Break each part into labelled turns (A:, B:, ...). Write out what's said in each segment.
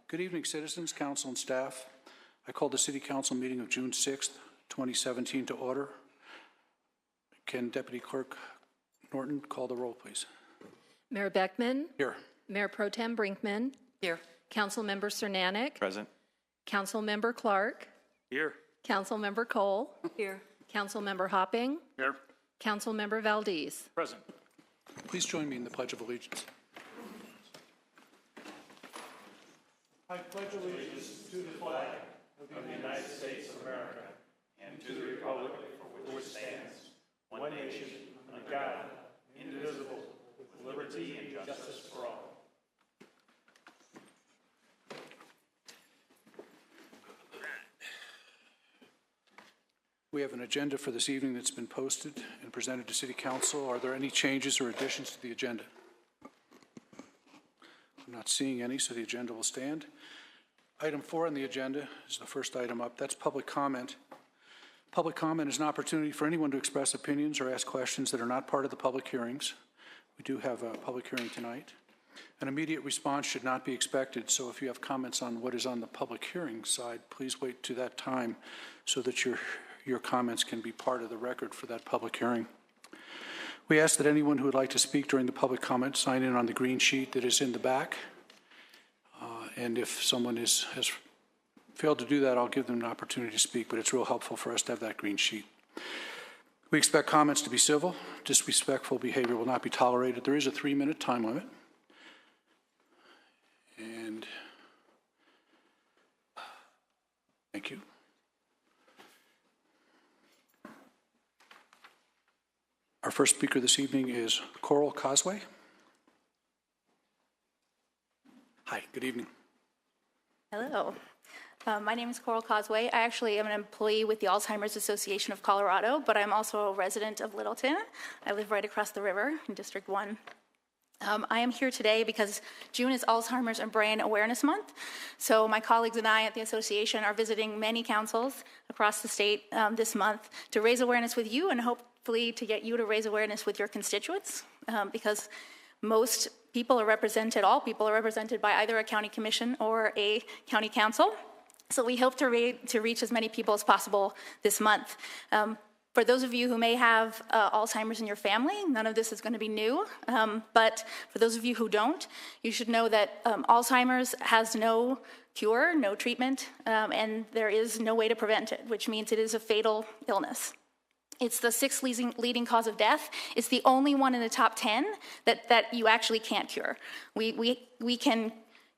A: Good evening, citizens, council, and staff. I call the City Council meeting of June 6th, 2017 to order. Can Deputy Clerk Norton call the roll, please?
B: Mayor Beckman.
A: Here.
B: Mayor Pro Tem Brinkman.
C: Here.
B: Councilmember Cernanik.
D: Present.
B: Councilmember Clark.
D: Here.
B: Councilmember Cole.
C: Here.
B: Councilmember Hopping.
D: Here.
B: Councilmember Valdez.
D: Present.
A: Please join me in the Pledge of Allegiance. I pledge allegiance to the flag of the United States of America and to the republic for which stands one nation, under God, indivisible, with liberty and justice for all. We have an agenda for this evening that's been posted and presented to City Council. Are there any changes or additions to the agenda? I'm not seeing any, so the agenda will stand. Item 4 on the agenda is the first item up. That's public comment. Public comment is an opportunity for anyone to express opinions or ask questions that are not part of the public hearings. We do have a public hearing tonight. An immediate response should not be expected, so if you have comments on what is on the public hearing side, please wait to that time so that your comments can be part of the record for that public hearing. We ask that anyone who would like to speak during the public comment sign in on the green sheet that is in the back. And if someone has failed to do that, I'll give them an opportunity to speak, but it's real helpful for us to have that green sheet. We expect comments to be civil. Disrespectful behavior will not be tolerated. There is a 3-minute time limit. And thank you. Our first speaker this evening is Coral Causeway. Hi, good evening.
E: Hello. My name is Coral Causeway. I actually am an employee with the Alzheimer's Association of Colorado, but I'm also a resident of Littleton. I live right across the river in District 1. I am here today because June is Alzheimer's and Brain Awareness Month. So my colleagues and I at the association are visiting many councils across the state this month to raise awareness with you and hopefully to get you to raise awareness with your constituents, because most people are represented, all people are represented by either a county commission or a county council. So we hope to reach as many people as possible this month. For those of you who may have Alzheimer's in your family, none of this is going to be new. But for those of you who don't, you should know that Alzheimer's has no cure, no treatment, and there is no way to prevent it, which means it is a fatal illness. It's the 6th leading cause of death. It's the only one in the top 10 that you actually can't cure. We can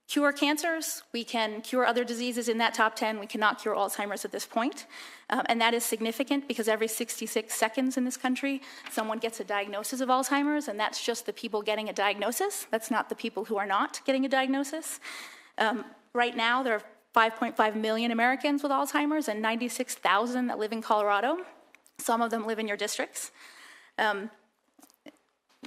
E: cure cancers, we can cure other diseases in that top 10, we cannot cure Alzheimer's at this point. And that is significant because every 66 seconds in this country, someone gets a diagnosis of Alzheimer's, and that's just the people getting a diagnosis. That's not the people who are not getting a diagnosis. Right now, there are 5.5 million Americans with Alzheimer's and 96,000 that live in Colorado. Some of them live in your districts.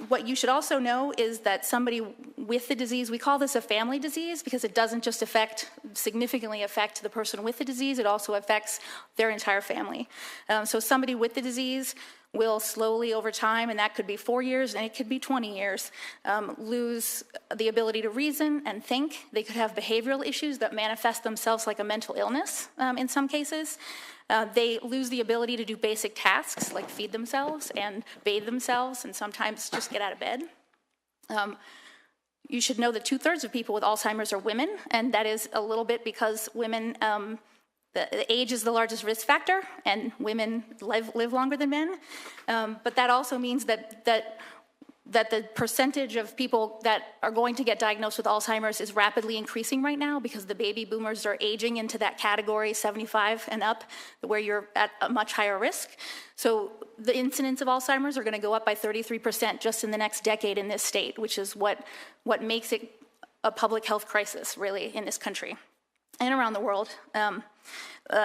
E: What you should also know is that somebody with the disease, we call this a family disease because it doesn't just significantly affect the person with the disease, it also affects their entire family. So somebody with the disease will slowly over time, and that could be 4 years and it could be 20 years, lose the ability to reason and think. They could have behavioral issues that manifest themselves like a mental illness in some cases. They lose the ability to do basic tasks like feed themselves and bathe themselves and sometimes just get out of bed. You should know that 2/3 of people with Alzheimer's are women, and that is a little bit because women, the age is the largest risk factor, and women live longer than men. But that also means that the percentage of people that are going to get diagnosed with Alzheimer's is rapidly increasing right now because the baby boomers are aging into that category 75 and up, where you're at a much higher risk. So the incidence of Alzheimer's are going to go up by 33% just in the next decade in this state, which is what makes it a public health crisis, really, in this country and around the world.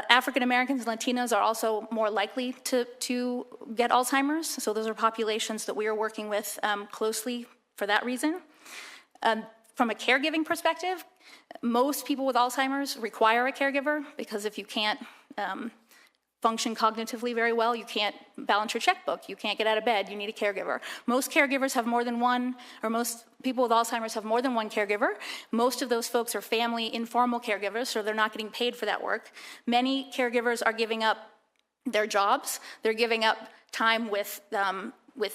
E: African Americans and Latinos are also more likely to get Alzheimer's, so those are populations that we are working with closely for that reason. From a caregiving perspective, most people with Alzheimer's require a caregiver because if you can't function cognitively very well, you can't balance your checkbook, you can't get out of bed, you need a caregiver. Most caregivers have more than one, or most people with Alzheimer's have more than one caregiver. Most of those folks are family informal caregivers, so they're not getting paid for that work. Many caregivers are giving up their jobs, they're giving up time with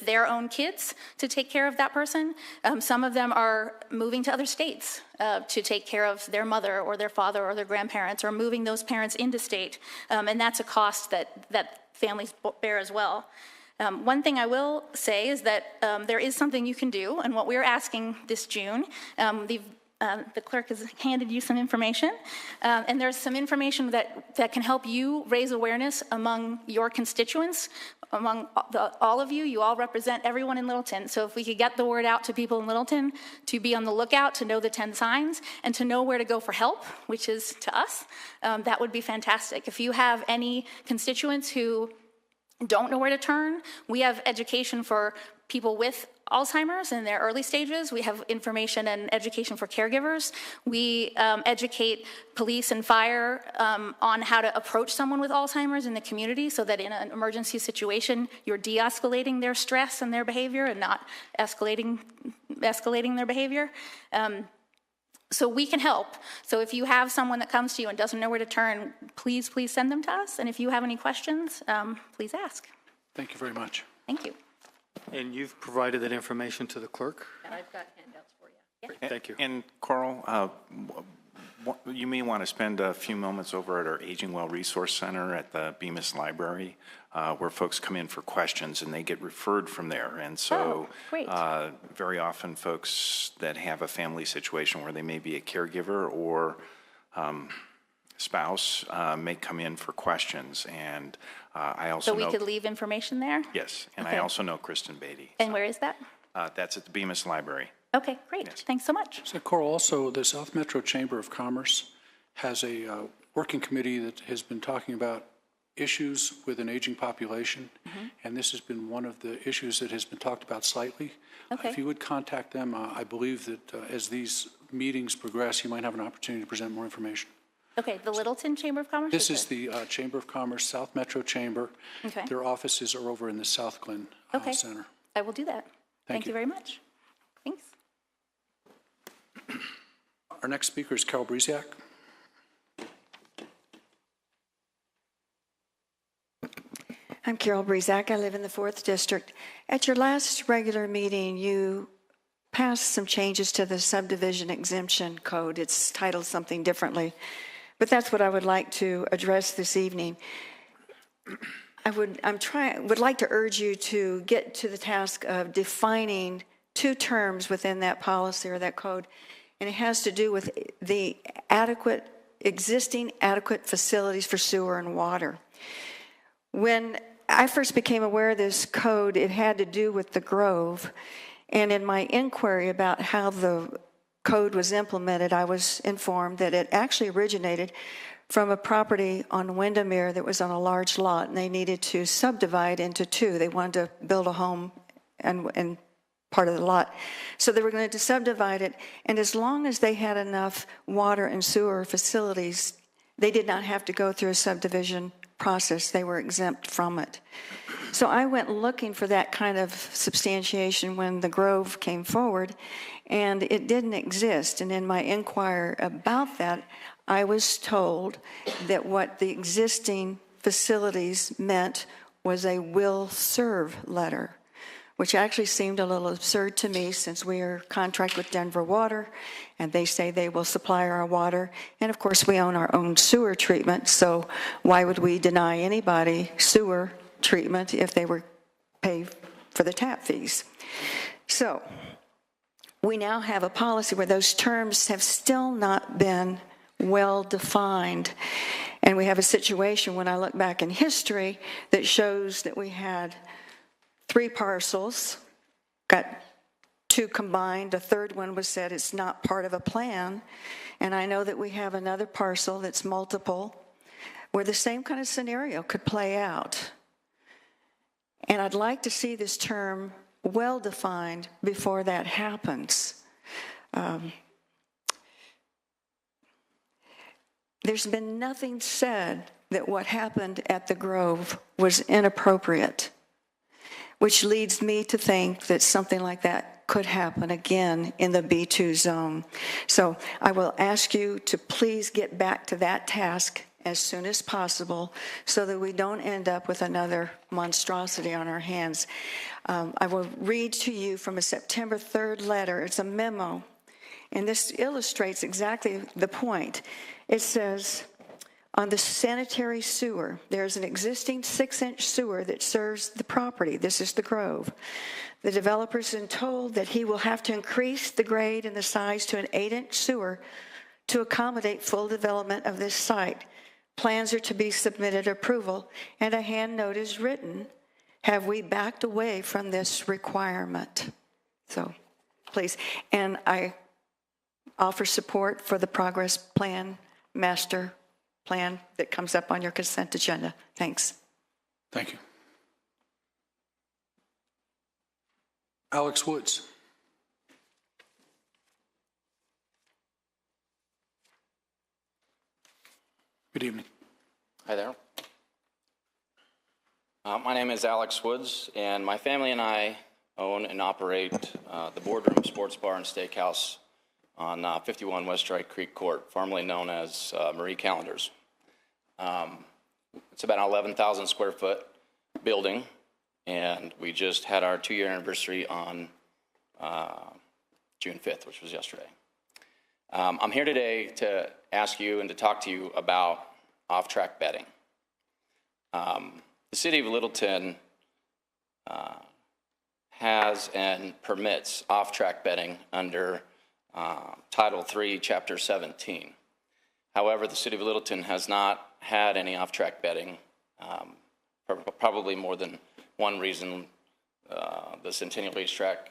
E: their own kids to take care of that person. Some of them are moving to other states to take care of their mother or their father or their grandparents, or moving those parents into state. And that's a cost that families bear as well. One thing I will say is that there is something you can do, and what we're asking this June, the clerk has handed you some information, and there's some information that can help you raise awareness among your constituents, among all of you. You all represent everyone in Littleton, so if we could get the word out to people in Littleton to be on the lookout, to know the 10 signs, and to know where to go for help, which is to us, that would be fantastic. If you have any constituents who don't know where to turn, we have education for people with Alzheimer's in their early stages. We have information and education for caregivers. We educate police and fire on how to approach someone with Alzheimer's in the community, so that in an emergency situation, you're de-escalating their stress and their behavior and not escalating their behavior. So we can help. So if you have someone that comes to you and doesn't know where to turn, please send them to us. And if you have any questions, please ask.
A: Thank you very much.
E: Thank you.
C: And you've provided that information to the clerk?
B: And I've got handouts for you.
C: Thank you.
D: And Coral, you may want to spend a few moments over at our Aging Well Resource Center at the Bemis Library, where folks come in for questions and they get referred from there. And so
E: great.
D: very often folks that have a family situation where they may be a caregiver or spouse may come in for questions. And I also
E: So we
D: know,
E: could leave information there?
D: yes, and
E: Okay.
D: I also know Kristen Beatty.
E: And where is that?
D: That's at the Bemis Library.
E: Okay, great.
D: Yes.
E: Thanks so much.
A: So Coral, also the South Metro Chamber of Commerce has a working committee that has been talking about issues with an aging population, and this has been one of the issues that has been talked about slightly.
E: Okay.
A: If you would contact them, I believe that as these meetings progress, you might have an opportunity to present more information.
E: Okay, the Littleton Chamber of Commerce?
A: This
E: or
A: is the Chamber of Commerce, South Metro Chamber.
E: Okay.
A: Their offices are over in the South Glen
E: Okay.
A: Center.
E: I will do that. Thank
A: you.
E: you very much. Thanks.
A: Our next speaker is Carol Brisiak.
F: I'm Carol Brisiak. I live in the 4th District. At your last regular meeting, you passed some changes to the subdivision exemption code. It's titled something differently, but that's what I would like to address this evening. I would like to urge you to get to the task of defining 2 terms within that policy or that code, and it has to do with the existing adequate facilities for sewer and water. When I first became aware of this code, it had to do with the Grove, and in my inquiry about how the code was implemented, I was informed that it actually originated from a property on Windermere that was on a large lot, and they needed to subdivide into 2. They wanted to build a home and part of the lot. So they were going to subdivide it, and as long as they had enough water and sewer facilities, they did not have to go through a subdivision process. They were exempt from it. So I went looking for that kind of substantiation when the Grove came forward, and it didn't exist. And in my inquiry about that, I was told that what the existing facilities meant was a will serve letter, which actually seemed a little absurd to me since we are contract with Denver Water, and they say they will supply our water. And of course, we own our own sewer treatment, so why would we deny anybody sewer treatment if they were paid for the tap fees? So we now have a policy where those terms have still not been well defined. And we have a situation, when I look back in history, that shows that we had 3 parcels, got 2 combined. A third one was said it's not part of a plan. And I know that we have another parcel that's multiple, where the same kind of scenario could play out. And I'd like to see this term well defined before that happens. There's been nothing said that what happened at the Grove was inappropriate, which leads me to think that something like that could happen again in the B2 zone. So I will ask you to please get back to that task as soon as possible so that we don't end up with another monstrosity on our hands. I will read to you from a September 3rd letter. It's a memo, and this illustrates exactly the point. It says, on the sanitary sewer, there's an existing 6-inch sewer that serves the property. This is the Grove. The developer's been told that he will have to increase the grade and the size to an 8-inch sewer to accommodate full development of this site. Plans are to be submitted approval, and a hand note is written. Have we backed away from this requirement? So, please. And I offer support for the progress plan, master plan that comes up on your consent agenda. Thanks.
A: Thank you. Alex Woods. Good evening.
G: Hi there. My name is Alex Woods, and my family and I own and operate the Boardroom Sports Bar and Steakhouse on 51 West Dry Creek Court, formerly known as Marie Callender's. It's about an 11,000 square foot building, and we just had our 2-year anniversary on June 5th, which was yesterday. I'm here today to ask you and to talk to you about off-track betting. The City of Littleton has and permits off-track betting under Title III, Chapter 17. However, the City of Littleton has not had any off-track betting for probably more than one reason. The Centennial Racetrack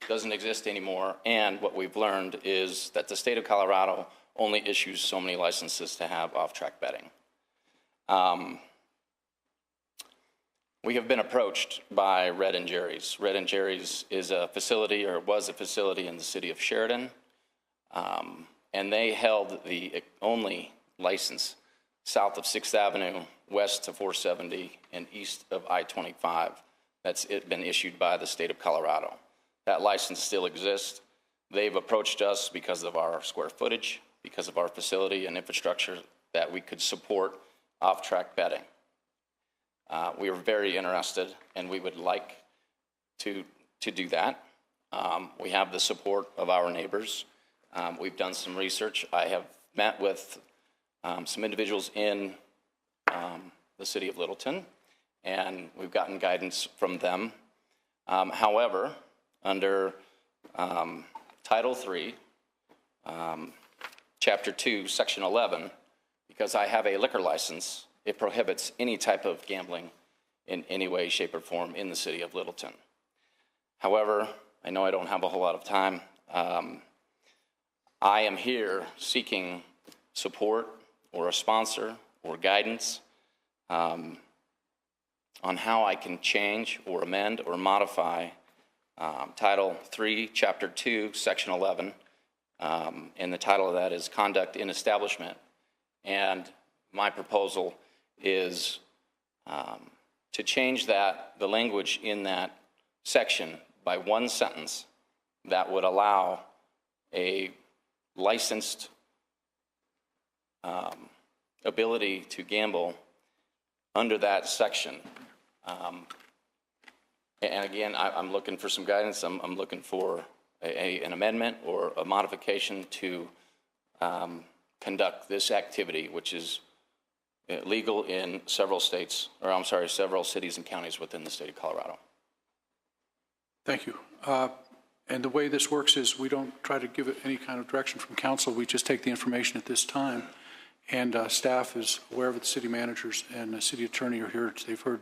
G: doesn't exist anymore, and what we've learned is that the state of Colorado only issues so many licenses to have off-track betting. We have been approached by Red & Jerry's. Red & Jerry's is a facility, or was a facility, in the city of Sheridan, and they held the only license south of 6th Avenue, west to 470, and east of I-25 that's been issued by the state of Colorado. That license still exists. They've approached us because of our square footage, because of our facility and infrastructure, that we could support off-track betting. We are very interested, and we would like to do that. We have the support of our neighbors. We've done some research. I have met with some individuals in the city of Littleton, and we've gotten guidance from them. However, under Title III, Chapter 2, Section 11, because I have a liquor license, it prohibits any type of gambling in any way, shape, or form in the city of Littleton. However, I know I don't have a whole lot of time. I am here seeking support or a sponsor or guidance on how I can change or amend or modify Title III, Chapter 2, Section 11, and the title of that is Conduct in Establishment. And my proposal is to change the language in that section by one sentence that would allow a licensed ability to gamble under that section. And again, I'm looking for some guidance. I'm looking for an amendment or a modification to conduct this activity, which is legal in several states, or I'm sorry, several cities and counties within the state of Colorado.
A: Thank you. And the way this works is we don't try to give it any kind of direction from council. We just take the information at this time, and staff is aware of it. The city managers and the city attorney are here. They've heard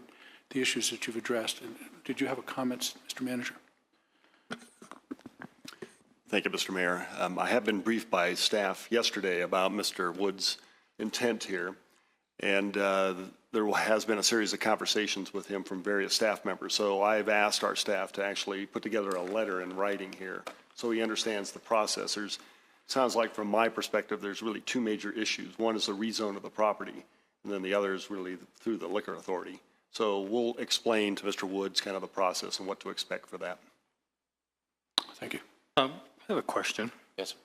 A: the issues that you've addressed. And did you have a comment, Mr. Manager?
H: Thank you, Mr. Mayor. I have been briefed by staff yesterday about Mr. Wood's intent here, and there has been a series of conversations with him from various staff members. So I've asked our staff to actually put together a letter in writing here so he understands the process. There's Sounds like from my perspective, there's really two major issues. One is the rezone of the property, and then the other is really through the liquor authority. So we'll explain to Mr. Woods kind of the process and what to expect for that.
A: Thank you.
C: I have a question.
G: Yes.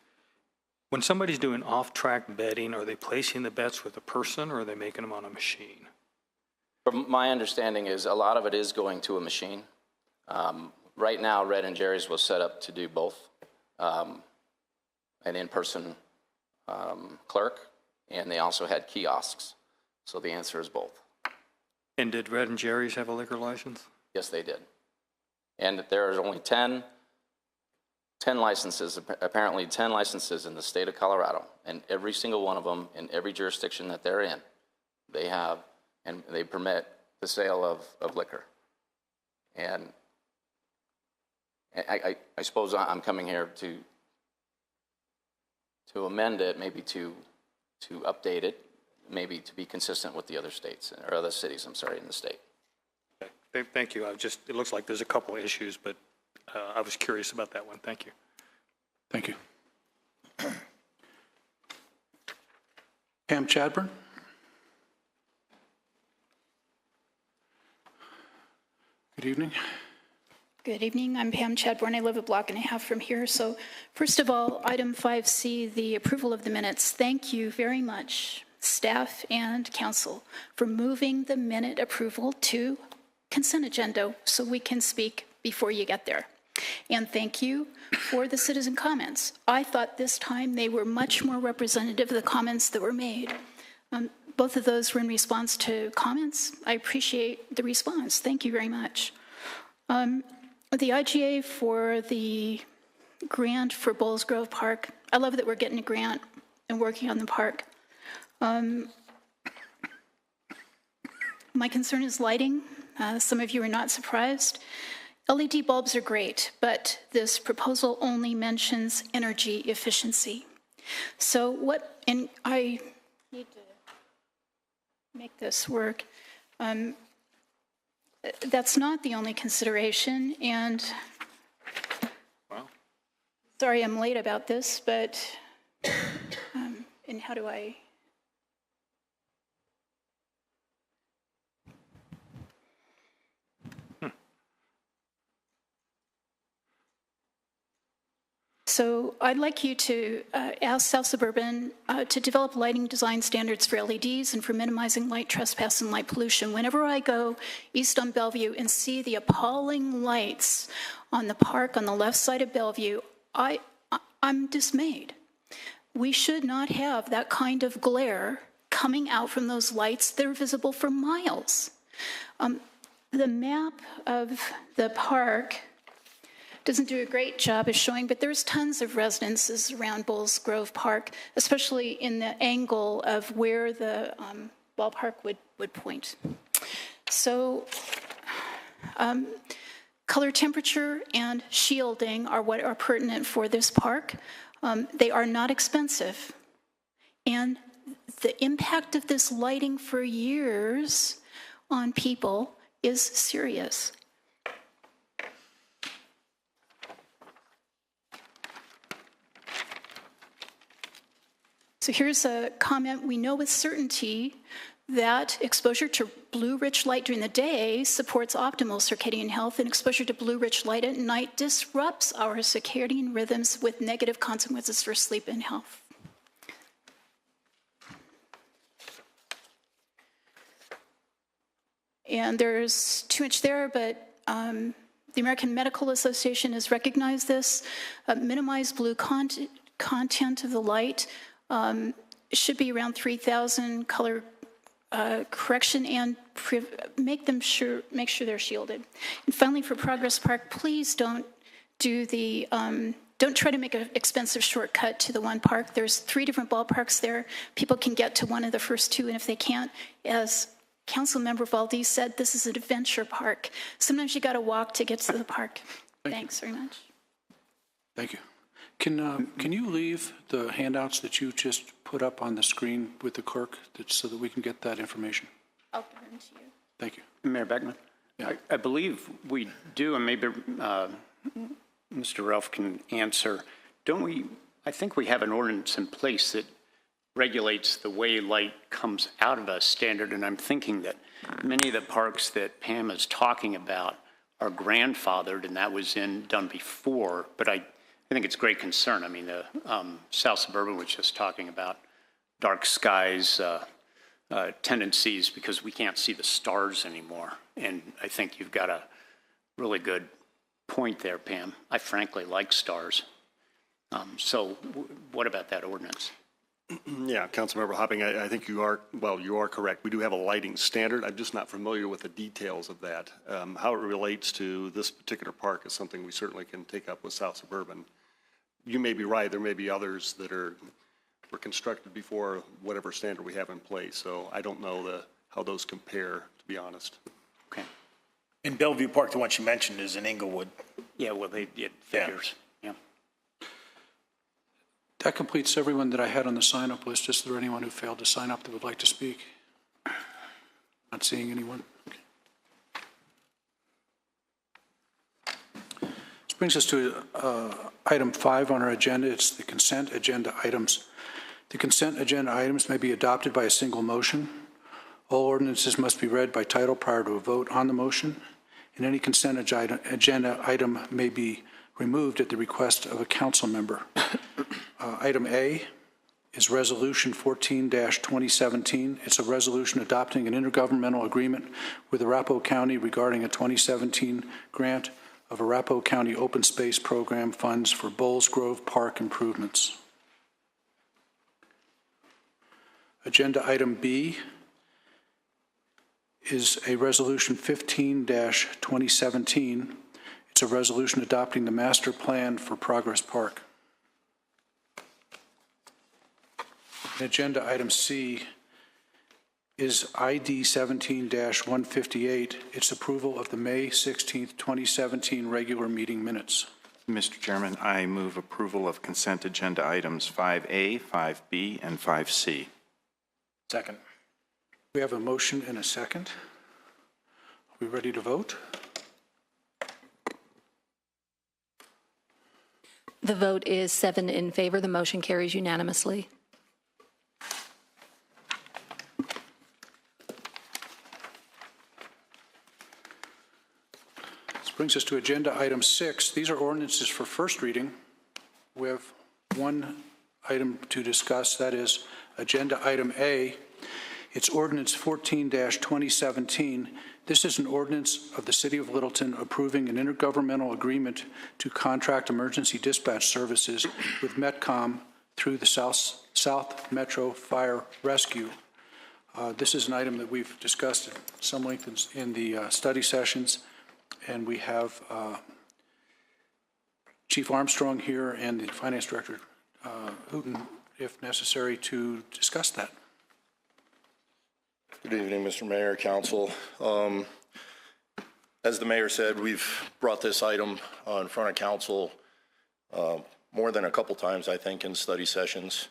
C: When somebody's doing off-track betting, are they placing the bets with a person or are they making them on a machine?
G: From my understanding is a lot of it is going to a machine. Right now, Red and Jerry's was set up to do both, an in-person clerk, and they also had kiosks. So the answer is both.
C: And did Red and Jerry's have a liquor license?
G: Yes, they did. And there are only 10 licenses, apparently 10 licenses in the state of Colorado, and every single one of them in every jurisdiction that they're in, they have, and they permit the sale of liquor. And I suppose I'm coming here to amend it, maybe to update it, maybe to be consistent with the other states, or other cities, I'm sorry, in the state.
C: Okay. Thank you. It looks like there's a couple of issues, but I was curious about that one. Thank you.
A: Thank you. Pam Chadburn? Good evening.
I: Good evening. I'm Pam Chadbourne. I live a block and a half from here. So first of all, item 5C, the approval of the minutes. Thank you very much, staff and council, for moving the minute approval to consent agenda so we can speak before you get there. And thank you for the citizen comments. I thought this time they were much more representative of the comments that were made. Both of those were in response to comments. I appreciate the response. Thank you very much. The IGA for the grant for Bowles Grove Park, I love that we're getting a grant and working on the park. My concern is lighting. Some of you are not surprised. LED bulbs are great, but this proposal only mentions energy efficiency. So what, and I need to make this work. That's not the only consideration, and sorry I'm late about this, but, and how do I? So I'd like you to ask South Suburban to develop lighting design standards for LEDs and for minimizing light trespass and light pollution. Whenever I go east on Bellevue and see the appalling lights on the park on the left side of Bellevue, I'm dismayed. We should not have that kind of glare coming out from those lights that are visible for miles. The map of the park doesn't do a great job of showing, but there's tons of residences around Bowles Grove Park, especially in the angle of where the ballpark would point. So color temperature and shielding are what are pertinent for this park. They are not expensive. And the impact of this lighting for years on people is serious. So here's a comment. We know with certainty that exposure to blue-rich light during the day supports optimal circadian health, and exposure to blue-rich light at night disrupts our circadian rhythms with negative consequences for sleep and health. And there's too much there, but the American Medical Association has recognized this. Minimize blue content of the light. Should be around 3,000 color correction, and make sure they're shielded. And finally, for Progress Park, please don't do the don't try to make an expensive shortcut to the one park. There's 3 different ballparks there. People can get to one of the first 2, and if they can't, as Councilmember Valdez said, this is an adventure park. Sometimes you got to walk to get to the park. Thanks very much.
A: Thank you. Can you leave the handouts that you just put up on the screen with the clerk so that we can get that information?
I: I'll give them to you.
A: Thank you.
J: Mayor Beckman,
A: Yeah.
J: I believe we do, and maybe Mr. Ralph can answer. Don't we, I think we have an ordinance in place that regulates the way light comes out of a standard, and I'm thinking that many of the parks that Pam is talking about are grandfathered, and that was done before, but I think it's great concern. I mean, the South Suburban was just talking about dark skies tendencies because we can't see the stars anymore, and I think you've got a really good point there, Pam. I frankly like stars. So what about that ordinance?
H: Yeah, Councilmember Hopping, I think you are correct. We do have a lighting standard. I'm just not familiar with the details of that. How it relates to this particular park is something we certainly can take up with South Suburban. You may be right. There may be others that were constructed before whatever standard we have in place. So I don't know how those compare, to be honest.
J: Okay.
K: In Bellevue Park, the one you mentioned is in Inglewood.
J: Yeah, well, it figures. Yeah.
A: That completes everyone that I had on the sign-up list. Is there anyone who failed to sign up that would like to speak? Not seeing anyone. Okay. This brings us to item 5 on our agenda. It's the consent agenda items. The consent agenda items may be adopted by a single motion. All ordinances must be read by title prior to a vote on the motion, and any consent agenda item may be removed at the request of a council member. Item A is Resolution 14-2017. It's a resolution adopting an intergovernmental agreement with Arapahoe County regarding a 2017 grant of Arapahoe County Open Space Program funds for Bowles Grove Park improvements. Agenda item B is a Resolution 15-2017. It's a resolution adopting the master plan for Progress Park. And agenda item C is ID 17-158. It's approval of the May 16th, 2017 regular meeting minutes.
D: Mr. Chairman, I move approval of consent agenda items 5A, 5B, and 5C.
K: Second.
A: We have a motion and a second. Are we ready to vote?
B: The vote is 7 in favor. The motion carries unanimously.
A: This brings us to agenda item 6. These are ordinances for first reading. We have one item to discuss. That is agenda item A. It's ordinance 14-2017. This is an ordinance of the City of Littleton approving an intergovernmental agreement to contract emergency dispatch services with Metcom through the South Metro Fire Rescue. This is an item that we've discussed at some length in the study sessions, and we have Chief Armstrong here and the Finance Director Hooten, if necessary, to discuss that.
L: Good evening, Mr. Mayor, Council. As the Mayor said, we've brought this item in front of Council more than a couple times, I think, in study sessions.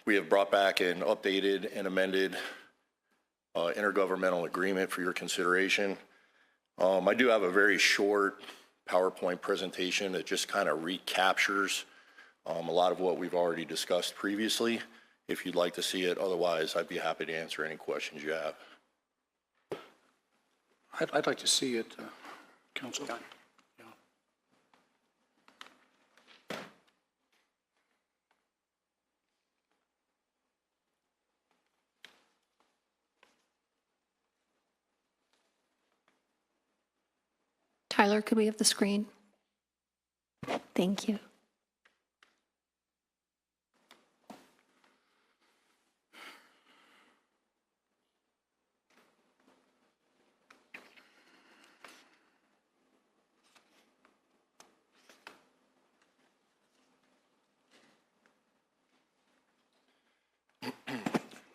L: We have brought back an updated and amended intergovernmental agreement for your consideration. I do have a very short PowerPoint presentation that just kind of recaptures a lot of what we've already discussed previously. If you'd like to see it, otherwise I'd be happy to answer any questions you have.
A: I'd like to see it, Council. Yeah.
B: Tyler, could we have the screen? Thank you.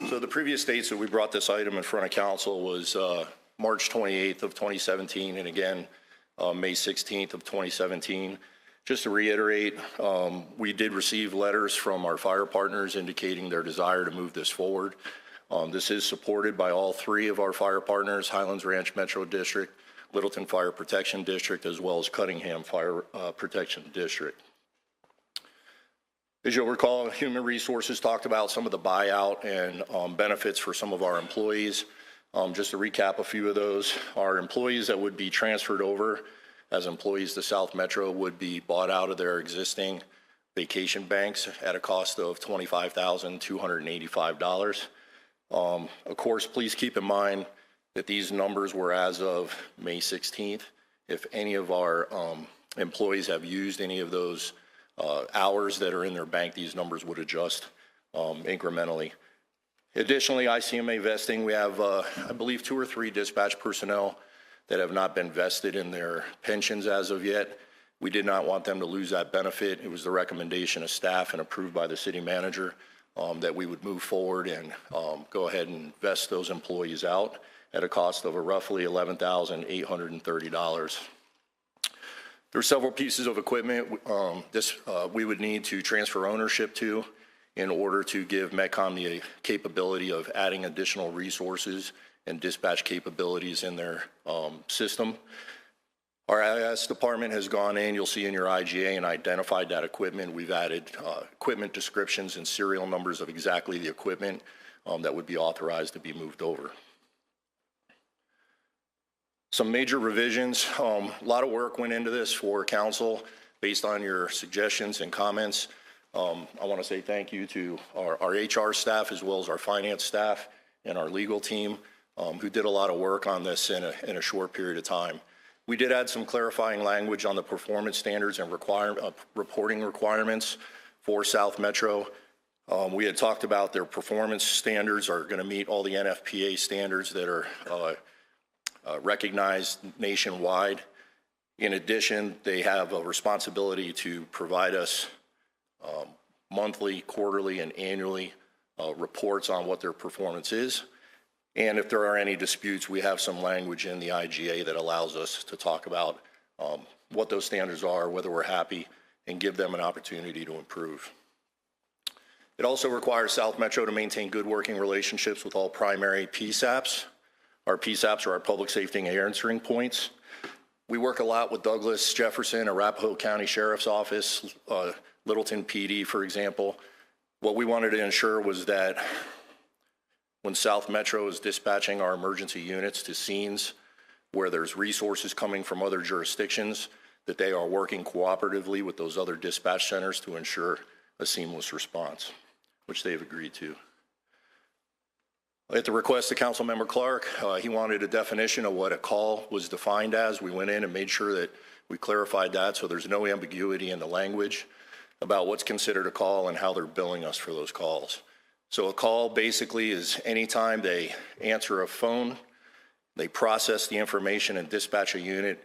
L: So the previous dates that we brought this item in front of Council was March 28th of 2017 and again May 16th of 2017. Just to reiterate, we did receive letters from our fire partners indicating their desire to move this forward. This is supported by all three of our fire partners, Highlands Ranch Metro District, Littleton Fire Protection District, as well as Cunningham Fire Protection District. As you'll recall, Human Resources talked about some of the buyout and benefits for some of our employees. Just to recap a few of those, our employees that would be transferred over as employees to South Metro would be bought out of their existing vacation banks at a cost of $25,285. Of course, please keep in mind that these numbers were as of May 16th. If any of our employees have used any of those hours that are in their bank, these numbers would adjust incrementally. Additionally, ICMA vesting, we have, I believe, 2 or 3 dispatch personnel that have not been vested in their pensions as of yet. We did not want them to lose that benefit. It was the recommendation of staff and approved by the city manager that we would move forward and go ahead and vest those employees out at a cost of roughly $11,830. There are several pieces of equipment we would need to transfer ownership to in order to give METCOM the capability of adding additional resources and dispatch capabilities in their system. Our IS department has gone in, you'll see in your IGA, and identified that equipment. We've added equipment descriptions and serial numbers of exactly the equipment that would be authorized to be moved over. Some major revisions, a lot of work went into this for council based on your suggestions and comments. I want to say thank you to our HR staff as well as our finance staff and our legal team who did a lot of work on this in a short period of time. We did add some clarifying language on the performance standards and reporting requirements for South Metro. We had talked about their performance standards are going to meet all the NFPA standards that are recognized nationwide. In addition, they have a responsibility to provide us monthly, quarterly, and annually reports on what their performance is. And if there are any disputes, we have some language in the IGA that allows us to talk about what those standards are, whether we're happy, and give them an opportunity to improve. It also requires South Metro to maintain good working relationships with all primary PSAPs. Our PSAPs are our public safety and answering points. We work a lot with Douglas, Jefferson, Arapahoe County Sheriff's Office, Littleton PD, for example. What we wanted to ensure was that when South Metro is dispatching our emergency units to scenes where there's resources coming from other jurisdictions, that they are working cooperatively with those other dispatch centers to ensure a seamless response, which they've agreed to. At the request of Councilmember Clark, he wanted a definition of what a call was defined as. We went in and made sure that we clarified that so there's no ambiguity in the language about what's considered a call and how they're billing us for those calls. So a call basically is anytime they answer a phone, they process the information and dispatch a unit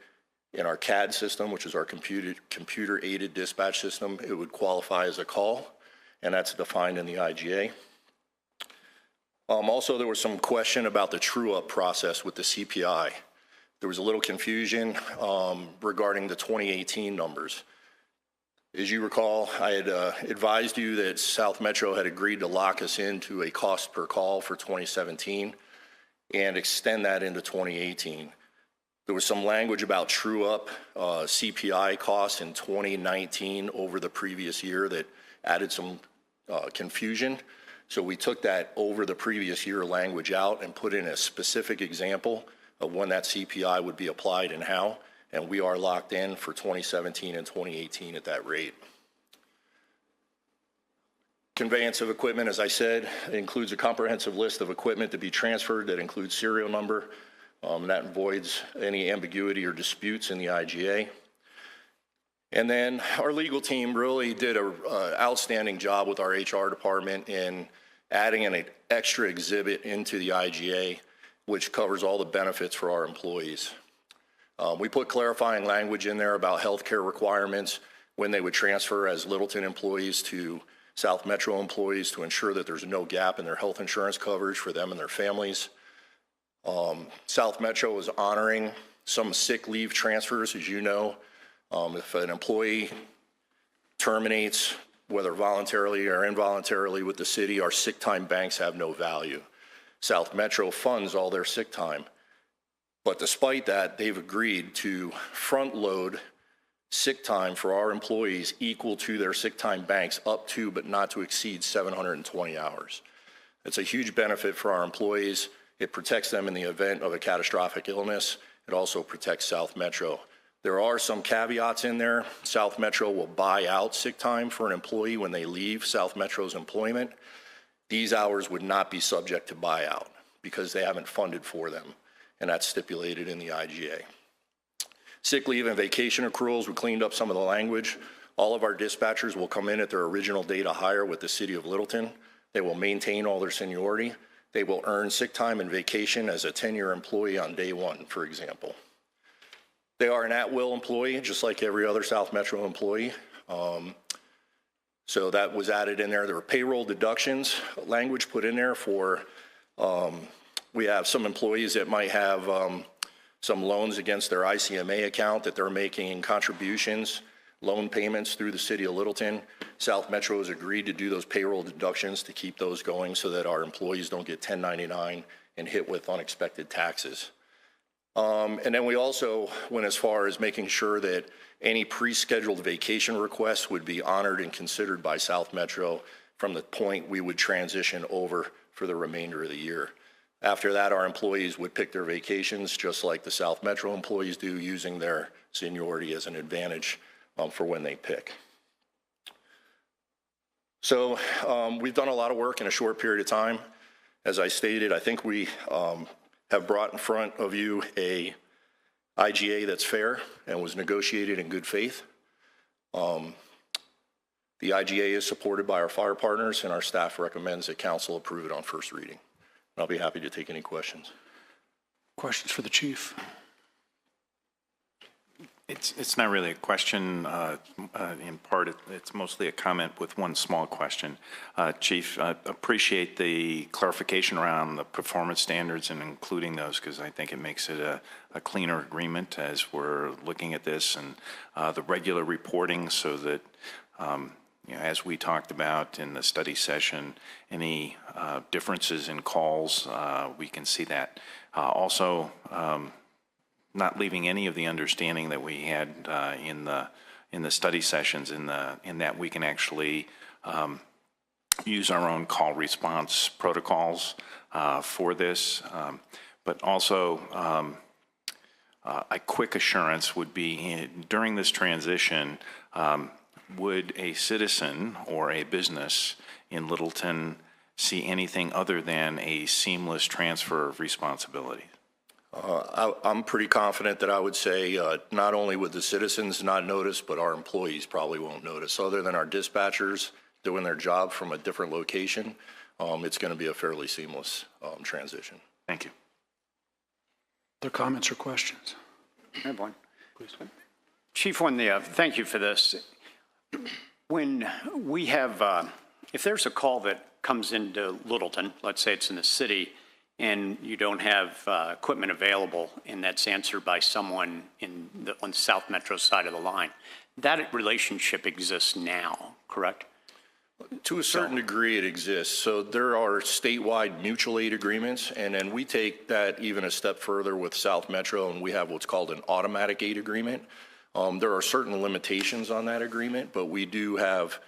L: in our CAD system, which is our computer-aided dispatch system. It would qualify as a call, and that's defined in the IGA. Also, there was some question about the true-up process with the CPI. There was a little confusion regarding the 2018 numbers. As you recall, I had advised you that South Metro had agreed to lock us into a cost per call for 2017 and extend that into 2018. There was some language about true-up CPI costs in 2019 over the previous year that added some confusion. So we took that over the previous year language out and put in a specific example of when that CPI would be applied and how, and we are locked in for 2017 and 2018 at that rate. Conveyance of equipment, as I said, includes a comprehensive list of equipment to be transferred that includes serial number, and that avoids any ambiguity or disputes in the IGA. And then our legal team really did an outstanding job with our HR department in adding an extra exhibit into the IGA, which covers all the benefits for our employees. We put clarifying language in there about healthcare requirements when they would transfer as Littleton employees to South Metro employees to ensure that there's no gap in their health insurance coverage for them and their families. South Metro is honoring some sick leave transfers, as you know. If an employee terminates, whether voluntarily or involuntarily with the city, our sick time banks have no value. South Metro funds all their sick time. But despite that, they've agreed to front load sick time for our employees equal to their sick time banks up to but not to exceed 720 hours. It's a huge benefit for our employees. It protects them in the event of a catastrophic illness. It also protects South Metro. There are some caveats in there. South Metro will buy out sick time for an employee when they leave South Metro's employment. These hours would not be subject to buyout because they haven't funded for them, and that's stipulated in the IGA. Sick leave and vacation accruals, we cleaned up some of the language. All of our dispatchers will come in at their original date of hire with the City of Littleton. They will maintain all their seniority. They will earn sick time and vacation as a 10-year employee on day one, for example. They are an at-will employee, just like every other South Metro employee. So that was added in there. There were payroll deductions language put in there for, we have some employees that might have some loans against their ICMA account that they're making contributions, loan payments through the City of Littleton. South Metro has agreed to do those payroll deductions to keep those going so that our employees don't get 1099 and hit with unexpected taxes. And then we also went as far as making sure that any pre-scheduled vacation requests would be honored and considered by South Metro from the point we would transition over for the remainder of the year. After that, our employees would pick their vacations just like the South Metro employees do, using their seniority as an advantage for when they pick. So we've done a lot of work in a short period of time. As I stated, I think we have brought in front of you a IGA that's fair and was negotiated in good faith. The IGA is supported by our fire partners, and our staff recommends that council approve it on first reading. I'll be happy to take any questions.
A: Questions for the chief?
D: It's not really a question in part. It's mostly a comment with one small question. Chief, appreciate the clarification around the performance standards and including those, because I think it makes it a cleaner agreement as we're looking at this, and the regular reporting so that you know, as we talked about in the study session, any differences in calls, we can see that. Also, not leaving any of the understanding that we had in the study sessions, in that we can actually use our own call response protocols for this, but also a quick assurance would be during this transition. Would a citizen or a business in Littleton see anything other than a seamless transfer of responsibility?
L: I'm pretty confident that I would say not only would the citizens not notice, but our employees probably won't notice. Other than our dispatchers doing their job from a different location, it's going to be a fairly seamless transition.
D: Thank you.
A: Other comments or questions?
J: I have one. Please. Chief, thank you for this. When we have, if there's a call that comes into Littleton, let's say it's in the city, and you don't have equipment available, and that's answered by someone on the South Metro side of the line, that relationship exists now, correct?
L: To a certain degree, it exists. So there are statewide mutual aid agreements, and then we take that even a step further with South Metro, and we have what's called an automatic aid agreement. There are certain limitations on that agreement, but we do have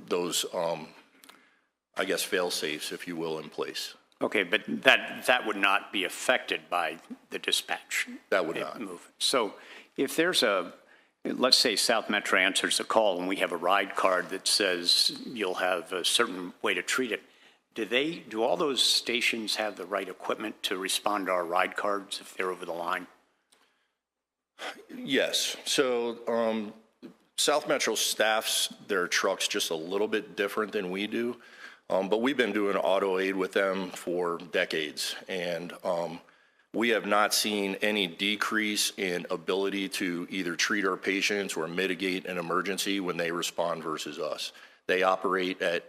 L: those, I guess, fail-safes, if you will, in place.
J: Okay, but that would not be affected by the dispatch.
L: That would not.
J: So if there's let's say South Metro answers a call and we have a ride card that says you'll have a certain way to treat it, do all those stations have the right equipment to respond to our ride cards if they're over the line?
L: Yes. So South Metro staffs their trucks just a little bit different than we do. But we've been doing auto aid with them for decades, and we have not seen any decrease in ability to either treat our patients or mitigate an emergency when they respond versus us. They operate at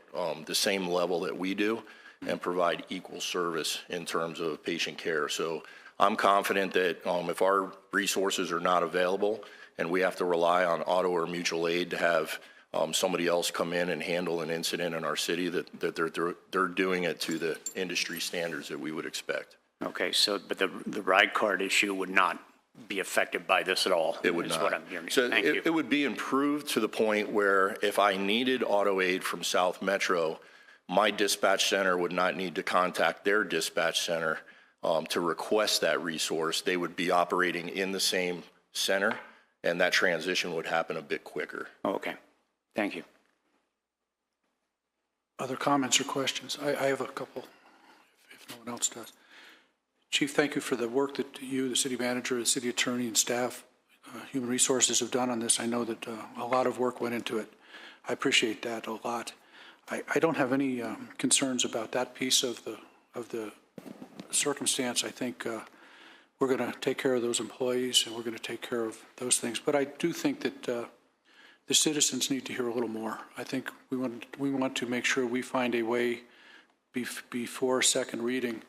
L: the same level that we do and provide equal service in terms of patient care. So I'm confident that if our resources are not available and we have to rely on auto or mutual aid to have somebody else come in and handle an incident in our city, that they're doing it to the industry standards that we would expect.
J: Okay, so but the ride card issue would not be affected by this at all.
L: It would
J: is
L: not.
J: what I'm hearing.
L: So
J: Thank you.
L: it would be improved to the point where if I needed auto aid from South Metro, my dispatch center would not need to contact their dispatch center to request that resource. They would be operating in the same center, and that transition would happen a bit quicker.
J: Okay. Thank you.
A: Other comments or questions? I have a couple, if no one else does. Chief, thank you for the work that you, the city manager, the city attorney, and staff, human resources have done on this. I know that a lot of work went into it. I appreciate that a lot. I don't have any concerns about that piece of the circumstance. I think we're going to take care of those employees and we're going to take care of those things. But I do think that the citizens need to hear a little more. I think we want to make sure we find a way before second reading.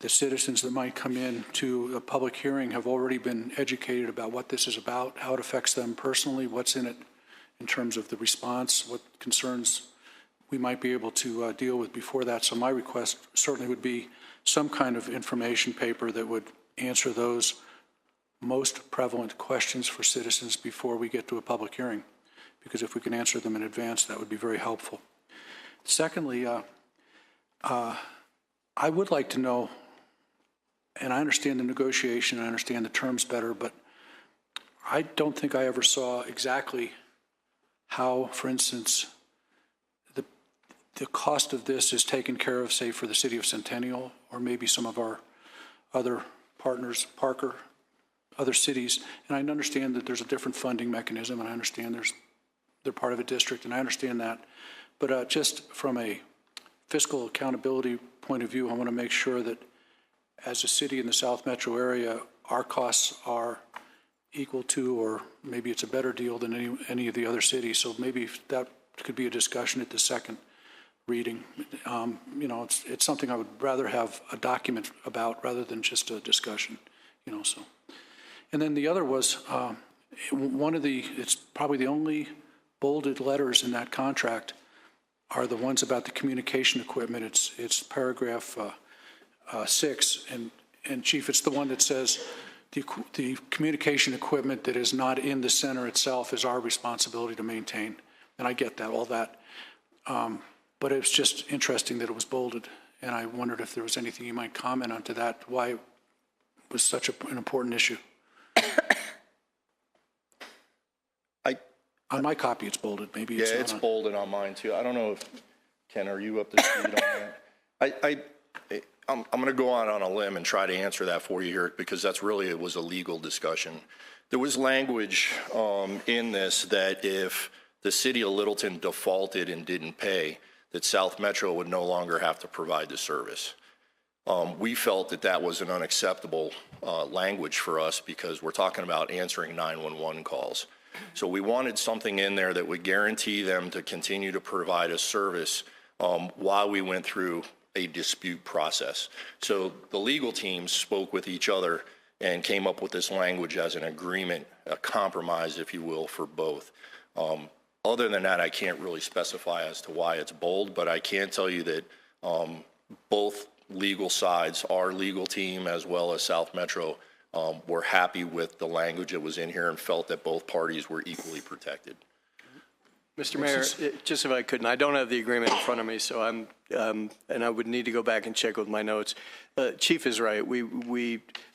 A: The citizens that might come in to a public hearing have already been educated about what this is about, how it affects them personally, what's in it in terms of the response, what concerns we might be able to deal with before that. So my request certainly would be some kind of information paper that would answer those most prevalent questions for citizens before we get to a public hearing, because if we can answer them in advance, that would be very helpful. Secondly, I would like to know, and I understand the negotiation, I understand the terms better, but I don't think I ever saw exactly how, for instance, the cost of this is taken care of, say, for the city of Centennial, or maybe some of our other partners, Parker, other cities. And I understand that there's a different funding mechanism, and I understand they're part of a district, and I understand that. But just from a fiscal accountability point of view, I want to make sure that as a city in the South Metro area, our costs are equal to, or maybe it's a better deal than any of the other cities. So maybe that could be a discussion at the second reading. You know, it's something I would rather have a document about rather than just a discussion, you know, so. And then the other was it's probably the only bolded letters in that contract are the ones about the communication equipment. It's paragraph 6, and Chief, it's the one that says the communication equipment that is not in the center itself is our responsibility to maintain. And I get that, all that. But it's just interesting that it was bolded, and I wondered if there was anything you might comment on to that, why it was such an important issue. On my copy, it's bolded. Maybe it's not.
L: Yeah, it's bolded on mine too. I don't know if, Ken, are you up to speed on that? I'm going to go on a limb and try to answer that for you here, because it was a legal discussion. There was language in this that if the city of Littleton defaulted and didn't pay, that South Metro would no longer have to provide the service. We felt that was an unacceptable language for us, because we're talking about answering 911 calls. So we wanted something in there that would guarantee them to continue to provide a service while we went through a dispute process. So the legal teams spoke with each other and came up with this language as an agreement, a compromise, if you will, for both. Other than that, I can't really specify as to why it's bold, but I can tell you that both legal sides, our legal team as well as South Metro, were happy with the language that was in here and felt that both parties were equally protected.
M: Mr. Mayor, just if I could, and I don't have the agreement in front of me, so and I would need to go back and check with my notes. Chief is right.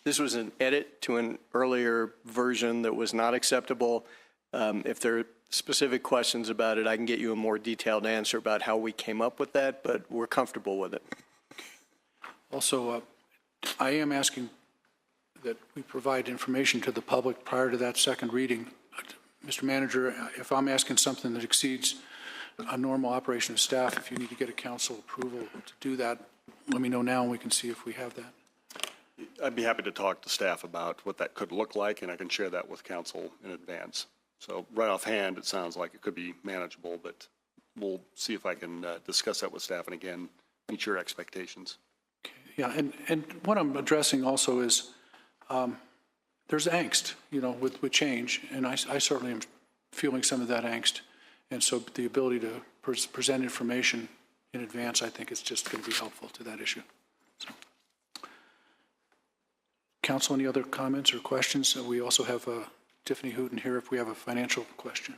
M: This was an edit to an earlier version that was not acceptable. If there are specific questions about it, I can get you a more detailed answer about how we came up with that, but we're comfortable with it.
A: Also, I am asking that we provide information to the public prior to that second reading. Mr. Manager, if I'm asking something that exceeds a normal operation of staff, if you need to get a council approval to do that, let me know now and we can see if we have that.
H: I'd be happy to talk to staff about what that could look like, and I can share that with council in advance. So right offhand, it sounds like it could be manageable, but we'll see if I can discuss that with staff and again, meet your expectations.
A: Okay. Yeah, and what I'm addressing also is there's angst, you know, with change, and I certainly am feeling some of that angst. And so the ability to present information in advance, I think, is just going to be helpful to that issue. So, Council, any other comments or questions? We also have Tiffany Hooten here if we have a financial question.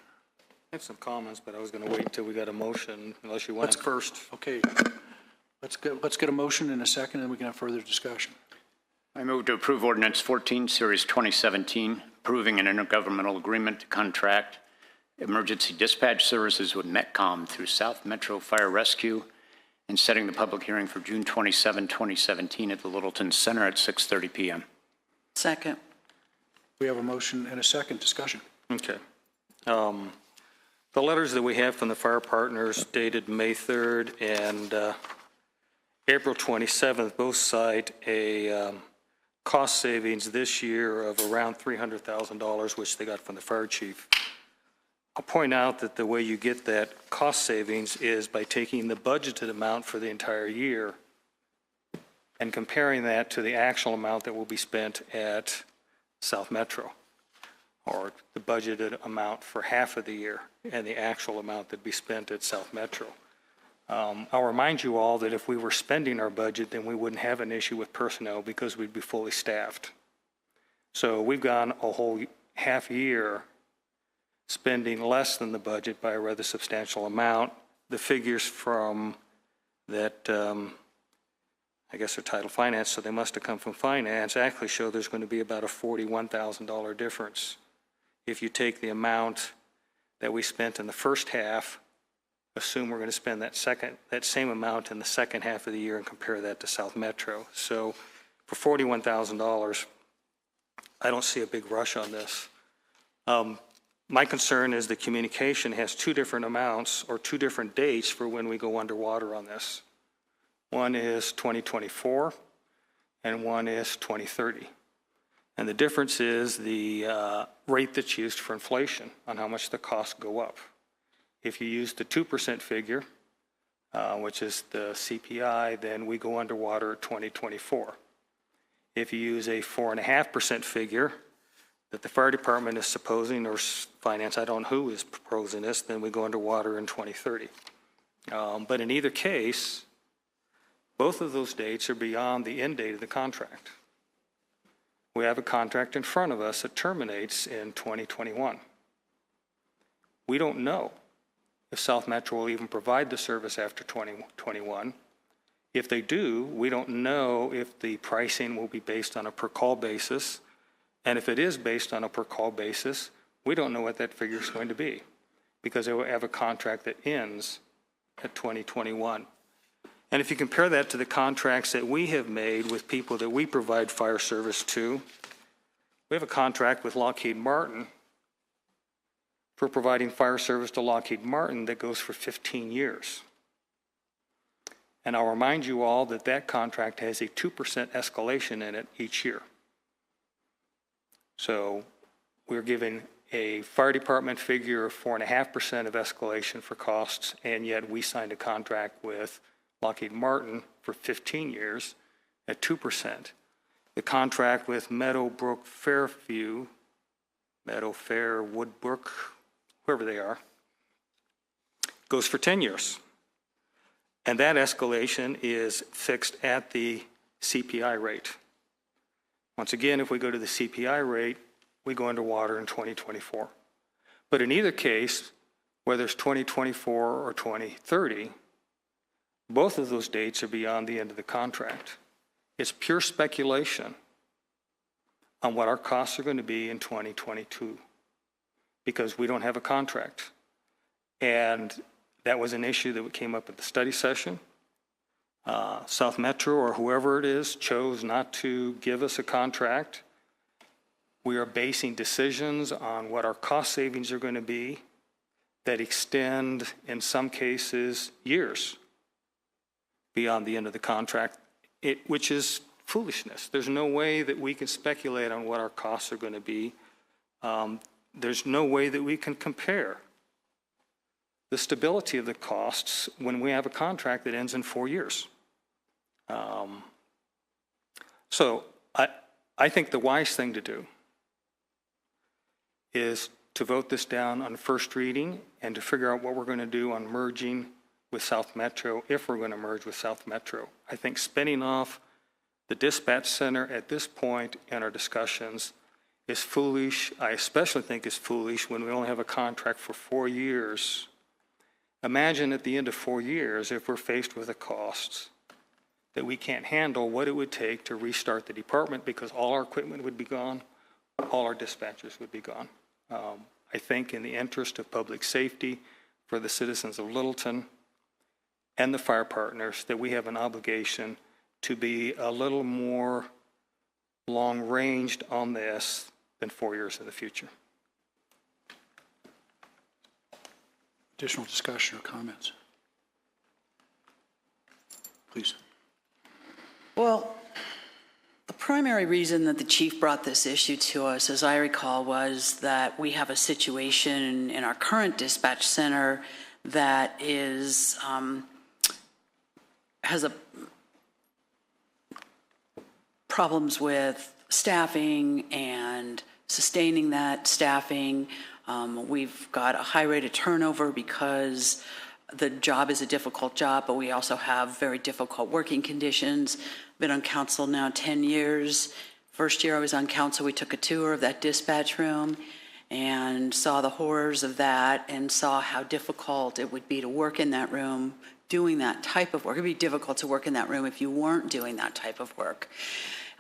C: I have some comments, but I was going to wait until we got a motion, unless you want it first.
A: Okay, let's get a motion in a second, and we can have further discussion.
J: I move to approve Ordinance 14, Series 2017, approving an intergovernmental agreement to contract emergency dispatch services with Metcom through South Metro Fire Rescue, and setting the public hearing for June 27, 2017 at the Littleton Center at 6:30 p.m.
N: Second.
A: We have a motion and a second. Discussion.
C: Okay. The letters that we have from the fire partners dated May 3rd and April 27th both cite a cost savings this year of around $300,000, which they got from the fire chief. I'll point out that the way you get that cost savings is by taking the budgeted amount for the entire year and comparing that to the actual amount that will be spent at South Metro, or the budgeted amount for half of the year and the actual amount that be spent at South Metro. I'll remind you all that if we were spending our budget, then we wouldn't have an issue with personnel because we'd be fully staffed. So we've gone a whole half year spending less than the budget by a rather substantial amount. The figures from that, I guess they're titled finance, so they must have come from finance, actually show there's going to be about a $41,000 difference. If you take the amount that we spent in the first half, assume we're going to spend that same amount in the second half of the year and compare that to South Metro. So for $41,000, I don't see a big rush on this. My concern is the communication has two different amounts or two different dates for when we go underwater on this. One is 2024 and one is 2030. And the difference is the rate that's used for inflation on how much the costs go up. If you use the 2% figure, which is the CPI, then we go underwater at 2024. If you use a 4.5% figure that the fire department is supposing, or finance, I don't know who is proposing this, then we go underwater in 2030. But in either case, both of those dates are beyond the end date of the contract. We have a contract in front of us that terminates in 2021. We don't know if South Metro will even provide the service after 2021. If they do, we don't know if the pricing will be based on a per-call basis. And if it is based on a per-call basis, we don't know what that figure is going to be because they will have a contract that ends at 2021. And if you compare that to the contracts that we have made with people that we provide fire service to, we have a contract with Lockheed Martin for providing fire service to Lockheed Martin that goes for 15 years. And I'll remind you all that that contract has a 2% escalation in it each year. So we're giving a fire department figure of 4.5% of escalation for costs, and yet we signed a contract with Lockheed Martin for 15 years at 2%. The contract with Meadowbrook Fairview, Meadow Fair, Woodbrook, whoever they are, goes for 10 years. And that escalation is fixed at the CPI rate. Once again, if we go to the CPI rate, we go underwater in 2024. But in either case, whether it's 2024 or 2030, both of those dates are beyond the end of the contract. It's pure speculation on what our costs are going to be in 2022 because we don't have a contract. And that was an issue that came up at the study session. South Metro or whoever it is chose not to give us a contract. We are basing decisions on what our cost savings are going to be that extend, in some cases, years beyond the end of the contract, which is foolishness. There's no way that we can speculate on what our costs are going to be. There's no way that we can compare the stability of the costs when we have a contract that ends in 4 years. So I think the wise thing to do is to vote this down on first reading and to figure out what we're going to do on merging with South Metro, if we're going to merge with South Metro. I think spinning off The dispatch center at this point in our discussions is foolish. I especially think it's foolish when we only have a contract for 4 years. Imagine at the end of 4 years, if we're faced with a cost that we can't handle, what it would take to restart the department, because all our equipment would be gone, all our dispatchers would be gone. I think in the interest of public safety for the citizens of Littleton and the fire partners, that we have an obligation to be a little more long-ranged on this than 4 years in the future.
A: Additional discussion or comments? Please.
N: Well, the primary reason that the chief brought this issue to us, as I recall, was that we have a situation in our current dispatch center that is has problems with staffing and sustaining that staffing. We've got a high rate of turnover because the job is a difficult job, but we also have very difficult working conditions. Been on council now 10 years. First year I was on council, we took a tour of that dispatch room and saw the horrors of that and saw how difficult it would be to work in that room doing that type of work. It would be difficult to work in that room if you weren't doing that type of work.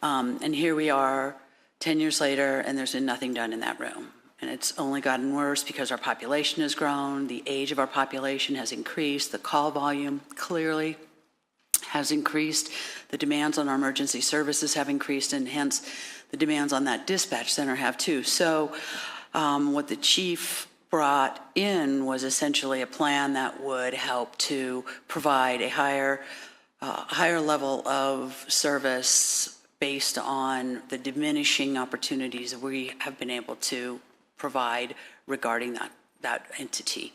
N: And here we are 10 years later, and there's been nothing done in that room. And it's only gotten worse because our population has grown, the age of our population has increased, the call volume clearly has increased, the demands on our emergency services have increased, and hence the demands on that dispatch center have too. So what the chief brought in was essentially a plan that would help to provide a higher level of service based on the diminishing opportunities that we have been able to provide regarding that entity.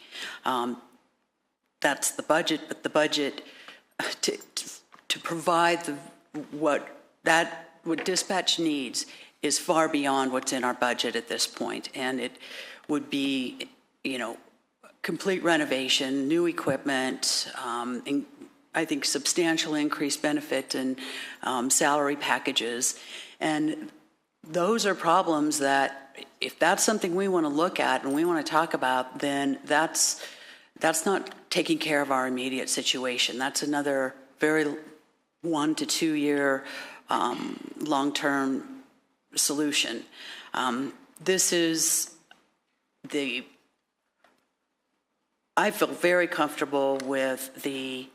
N: That's the budget, but the budget to provide what dispatch needs is far beyond what's in our budget at this point, and it would be, complete renovation, new equipment, I think substantial increased benefit and salary packages, and those are problems that, if that's something we want to look at and we want to talk about, then that's not taking care of our immediate situation. That's another very 1 to 2 year long-term solution. This is I feel very comfortable with the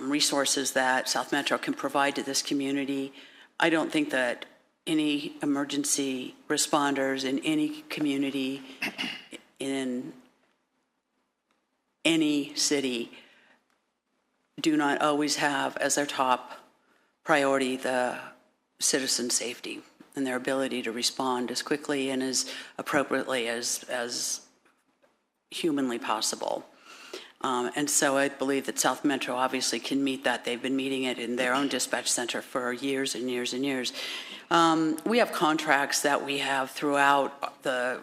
N: resources that South Metro can provide to this community. I don't think that any emergency responders in any community in any city do not always have as their top priority the citizen safety and their ability to respond as quickly and as appropriately as humanly possible. And so I believe that South Metro obviously can meet that. They've been meeting it in their own dispatch center for years and years and years. We have contracts that we have throughout the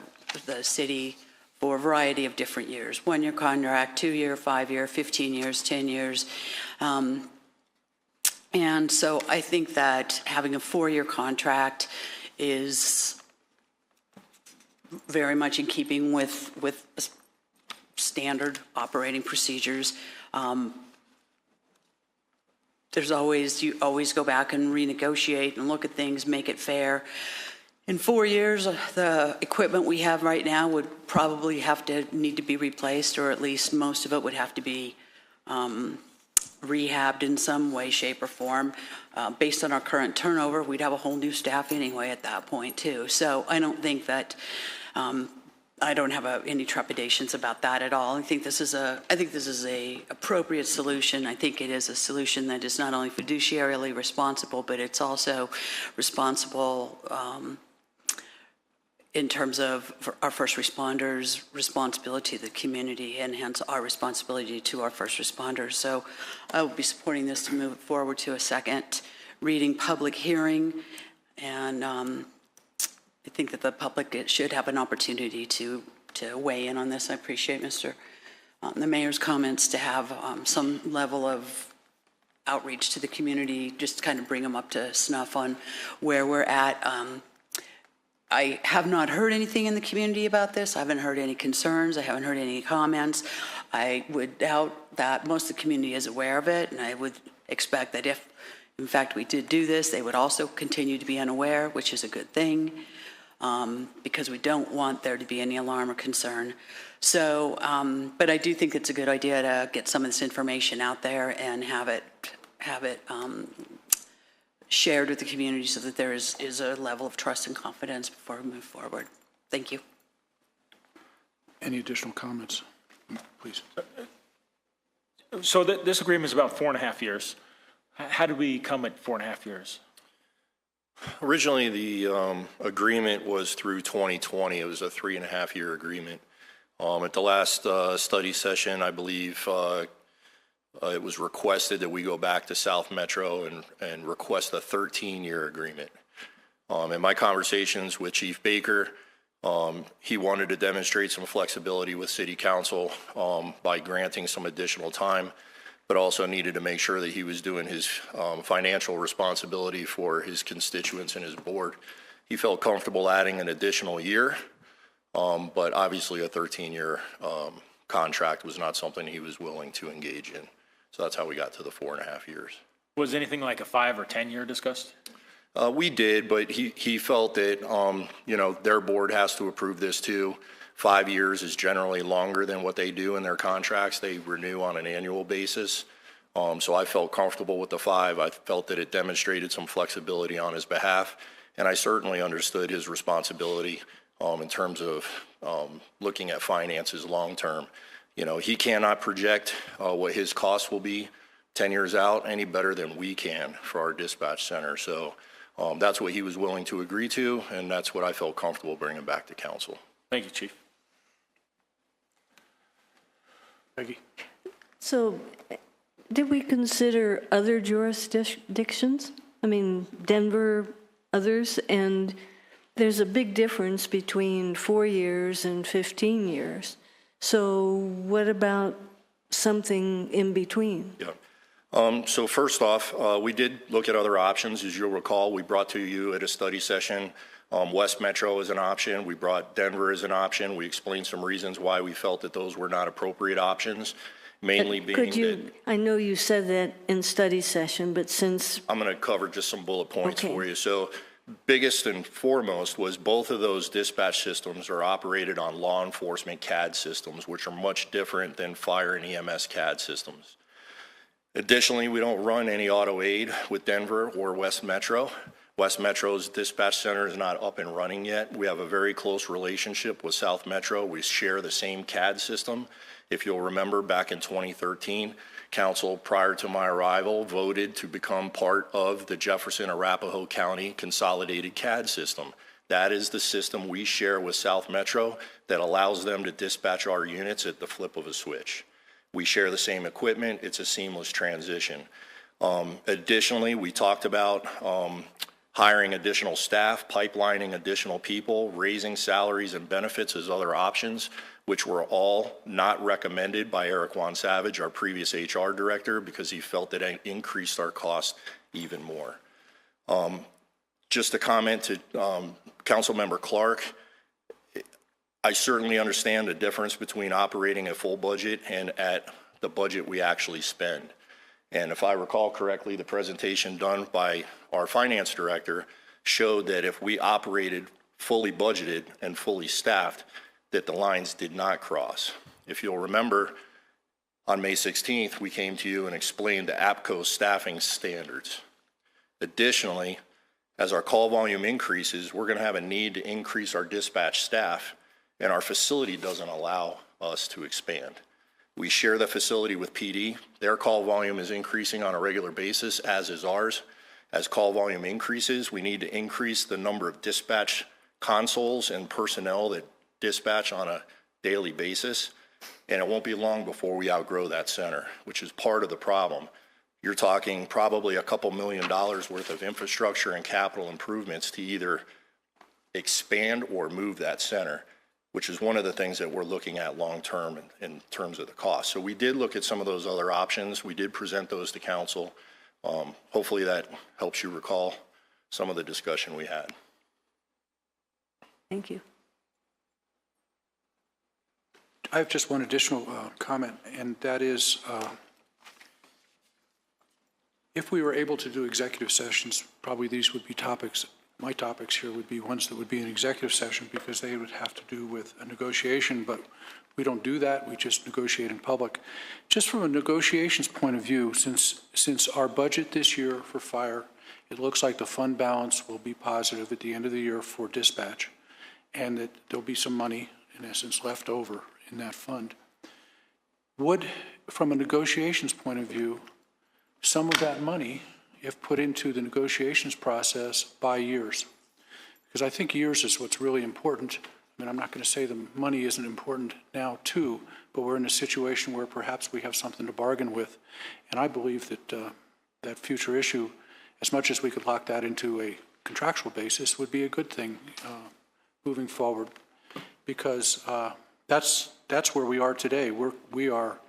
N: city for a variety of different years. 1 year contract, 2 year, 5 year, 15 years, 10 years. And so I think that having a 4-year contract is very much in keeping with standard operating procedures. You always go back and renegotiate and look at things, make it fair. In 4 years, the equipment we have right now would probably need to be replaced, or at least most of it would have to be rehabbed in some way, shape, or form. Based on our current turnover, we'd have a whole new staff anyway at that point too. So I don't think that I don't have any trepidations about that at all. I think this is a appropriate solution. I think it is a solution that is not only fiduciarily responsible, but it's also responsible in terms of our first responders' responsibility to the community, and hence our responsibility to our first responders. So I will be supporting this to move it forward to a second reading public hearing, and I think that the public should have an opportunity to weigh in on this. I appreciate the mayor's comments to have some level of outreach to the community, just to kind of bring them up to snuff on where we're at. I have not heard anything in the community about this. I haven't heard any concerns. I haven't heard any comments. I would doubt that most of the community is aware of it, and I would expect that if, in fact, we did do this, they would also continue to be unaware, which is a good thing, because we don't want there to be any alarm or concern. So, but I do think it's a good idea to get some of this information out there and have it shared with the community so that there is a level of trust and confidence before we move forward. Thank you.
A: Any additional comments? Please.
K: So this agreement is about 4.5 years. How did we come at 4.5 years?
L: Originally, the agreement was through 2020. It was a 3.5-year agreement. At the last study session, I believe it was requested that we go back to South Metro and request a 13-year agreement. In my conversations with Chief Baker, he wanted to demonstrate some flexibility with City Council by granting some additional time, but also needed to make sure that he was doing his financial responsibility for his constituents and his board. He felt comfortable adding an additional year, but obviously a 13-year contract was not something he was willing to engage in. So that's how we got to the 4.5 years.
K: Was anything like a 5 or 10 year discussed?
L: We did, but he felt that, their board has to approve this too. 5 years is generally longer than what they do in their contracts. They renew on an annual basis. So I felt comfortable with the 5. I felt that it demonstrated some flexibility on his behalf, and I certainly understood his responsibility in terms of looking at finances long term. He cannot project what his costs will be 10 years out any better than we can for our dispatch center. So that's what he was willing to agree to, and that's what I felt comfortable bringing back to council.
K: Thank you, Chief.
A: Peggy?
O: So did we consider other jurisdictions? I mean, Denver, others, and there's a big difference between 4 years and 15 years. So what about something in between?
L: Yeah. So first off, we did look at other options. As you'll recall, we brought to you at a study session West Metro as an option. We brought Denver as an option. We explained some reasons why we felt that those were not appropriate options, mainly being that,
O: I know you said that in study session, but since...
L: I'm going to cover just some bullet points for you. So biggest and foremost was both of those dispatch systems are operated on law enforcement CAD systems, which are much different than fire and EMS CAD systems. Additionally, we don't run any auto aid with Denver or West Metro. West Metro's dispatch center is not up and running yet. We have a very close relationship with South Metro. We share the same CAD system. If you'll remember, back in 2013, Council, prior to my arrival, voted to become part of the Jefferson-Arapahoe County Consolidated CAD system. That is the system we share with South Metro that allows them to dispatch our units at the flip of a switch. We share the same equipment. It's a seamless transition. Additionally, we talked about hiring additional staff, pipelining additional people, raising salaries and benefits as other options, which were all not recommended by Eric Juan Savage, our previous HR director, because he felt that it increased our cost even more. Just a comment to Councilmember Clark, I certainly understand the difference between operating a full budget and at the budget we actually spend. And if I recall correctly, the presentation done by our finance director showed that if we operated fully budgeted and fully staffed, that the lines did not cross. If you'll remember, on May 16th, we came to you and explained the APCO staffing standards. Additionally, as our call volume increases, we're going to have a need to increase our dispatch staff, and our facility doesn't allow us to expand. We share the facility with PD. Their call volume is increasing on a regular basis, as is ours. As call volume increases, we need to increase the number of dispatch consoles and personnel that dispatch on a daily basis, and it won't be long before we outgrow that center, which is part of the problem. You're talking probably a couple $1 million worth of infrastructure and capital improvements to either expand or move that center, which is one of the things that we're looking at long-term in terms of the cost. So we did look at some of those other options. We did present those to council. Hopefully that helps you recall some of the discussion we had.
O: Thank you.
A: I have just one additional comment, and that is, if we were able to do executive sessions, probably these would be topics, my topics here would be ones that would be in executive session because they would have to do with a negotiation, but we don't do that. We just negotiate in public. Just from a negotiations point of view, since our budget this year for fire, it looks like the fund balance will be positive at the end of the year for dispatch, and that there'll be some money, in essence, left over in that fund. Would, from a negotiations point of view, some of that money, if put into the negotiations process, buy years? Because I think years is what's really important. I mean, I'm not going to say the money isn't important now too, but we're in a situation where perhaps we have something to bargain with. And I believe that that future issue, as much as we could lock that into a contractual basis, would be a good thing moving forward, because that's where we are today. We are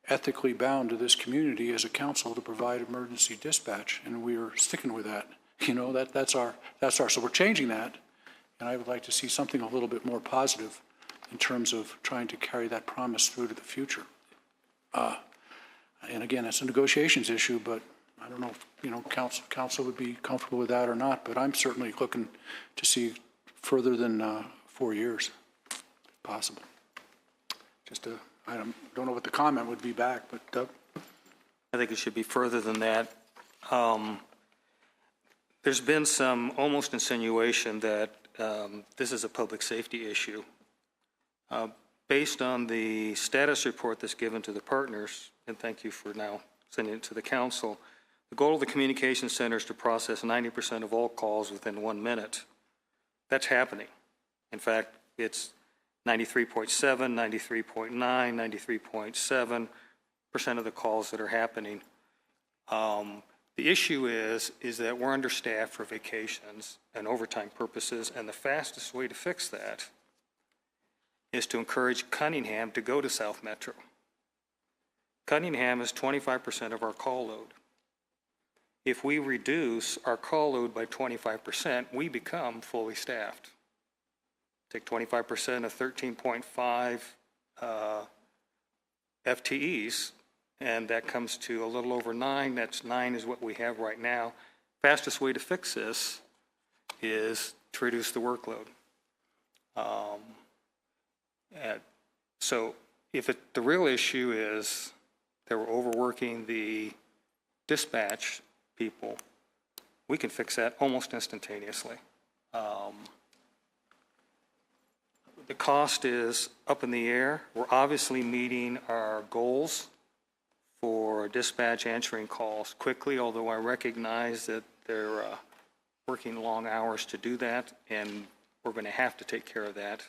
A: ethically bound to this community as a council to provide emergency dispatch, and we are sticking with that. You know, that's our, so we're changing that, and I would like to see something a little bit more positive in terms of trying to carry that promise through to the future. And again, it's a negotiations issue, but I don't know if, you know, council would be comfortable with that or not, but I'm certainly looking to see further than 4 years, if possible. Just I don't know what the comment would be back, but Doug?
C: I think it should be further than that. There's been some almost insinuation that this is a public safety issue. Based on the status report that's given to the partners, and thank you for now sending it to the council, the goal of the communication center is to process 90% of all calls within 1 minute. That's happening. In fact, it's 93.7, 93.9, 93.7% of the calls that are happening. The issue is that we're understaffed for vacations and overtime purposes, and the fastest way to fix that is to encourage Cunningham to go to South Metro. Cunningham is 25% of our call load. If we reduce our call load by 25%, we become fully staffed. Take 25% of 13.5 FTEs, and that comes to a little over 9. That's 9 is what we have right now. Fastest way to fix this is to reduce the workload. So if the real issue is that we're overworking the dispatch people, we can fix that almost instantaneously. The cost is up in the air. We're obviously meeting our goals for dispatch answering calls quickly, although I recognize that they're working long hours to do that, and we're going to have to take care of that.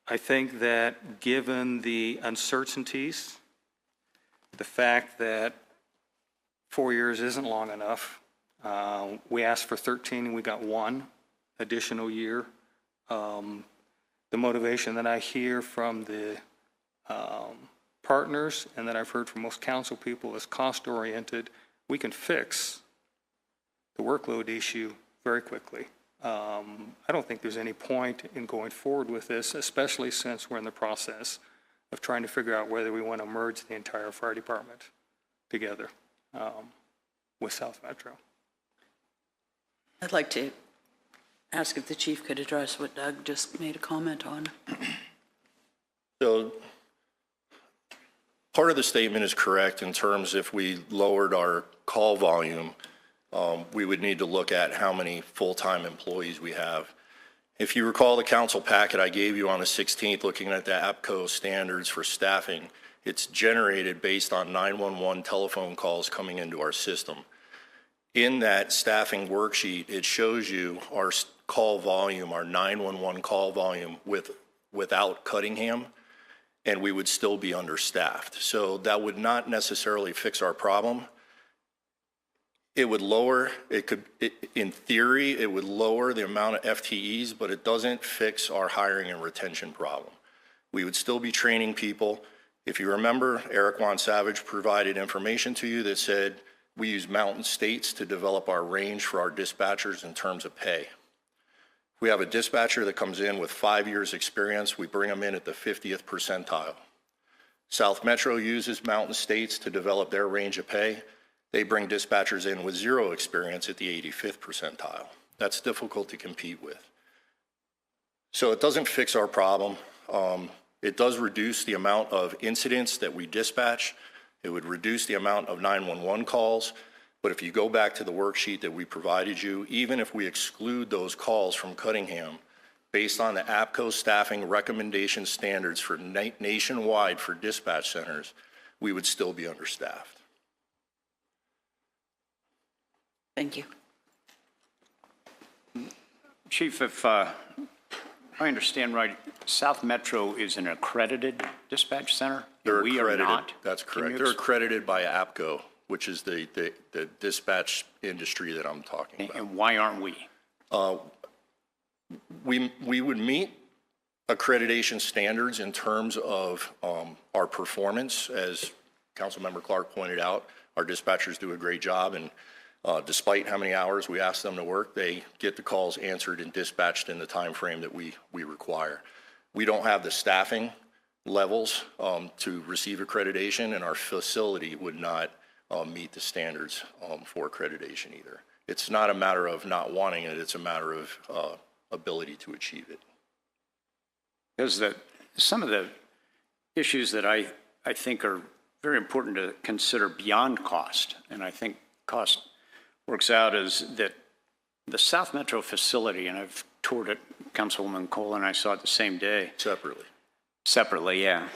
C: I think that given the uncertainties, the fact that 4 years isn't long enough, we asked for 13 and we got 1 additional year. The motivation that I hear from the partners and that I've heard from most council people is cost-oriented. We can fix the workload issue very quickly. I don't think there's any point in going forward with this, especially since we're in the process of trying to figure out whether we want to merge the entire fire department together with South Metro.
N: I'd like to ask if the chief could address what Doug just made a comment on.
L: So part of the statement is correct in terms if we lowered our call volume, we would need to look at how many full-time employees we have. If you recall the council packet I gave you on the 16th, looking at the APCO standards for staffing, it's generated based on 911 telephone calls coming into our system. In that staffing worksheet, it shows you our call volume, our 911 call volume without Cunningham, and we would still be understaffed. So that would not necessarily fix our problem. It would lower, in theory, it would lower the amount of FTEs, but it doesn't fix our hiring and retention problem. We would still be training people. If you remember, Eric Juan Savage provided information to you that said we use Mountain States to develop our range for our dispatchers in terms of pay. We have a dispatcher that comes in with 5 years experience. We bring them in at the 50th percentile. South Metro uses Mountain States to develop their range of pay. They bring dispatchers in with 0 experience at the 85th percentile. That's difficult to compete with. So it doesn't fix our problem. It does reduce the amount of incidents that we dispatch. It would reduce the amount of 911 calls. But if you go back to the worksheet that we provided you, even if we exclude those calls from Cunningham, based on the APCO staffing recommendation standards for nationwide for dispatch centers, we would still be understaffed.
N: Thank you.
J: Chief, if I understand right, South Metro is an accredited dispatch center?
L: They're
J: we
L: accredited.
J: Are not?
L: That's correct. They're accredited by APCO, which is the dispatch industry that I'm talking about.
J: And why aren't we?
L: We would meet accreditation standards in terms of our performance. As Councilmember Clark pointed out, our dispatchers do a great job, and despite how many hours we ask them to work, they get the calls answered and dispatched in the time frame that we require. We don't have the staffing levels to receive accreditation, and our facility would not meet the standards for accreditation either. It's not a matter of not wanting it, it's a matter of ability to achieve it.
J: Because some of the issues that I think are very important to consider beyond cost, and I think cost works out, is that the South Metro facility, and I've toured it, Councilwoman Cole and I saw it the same day. Separately, yeah.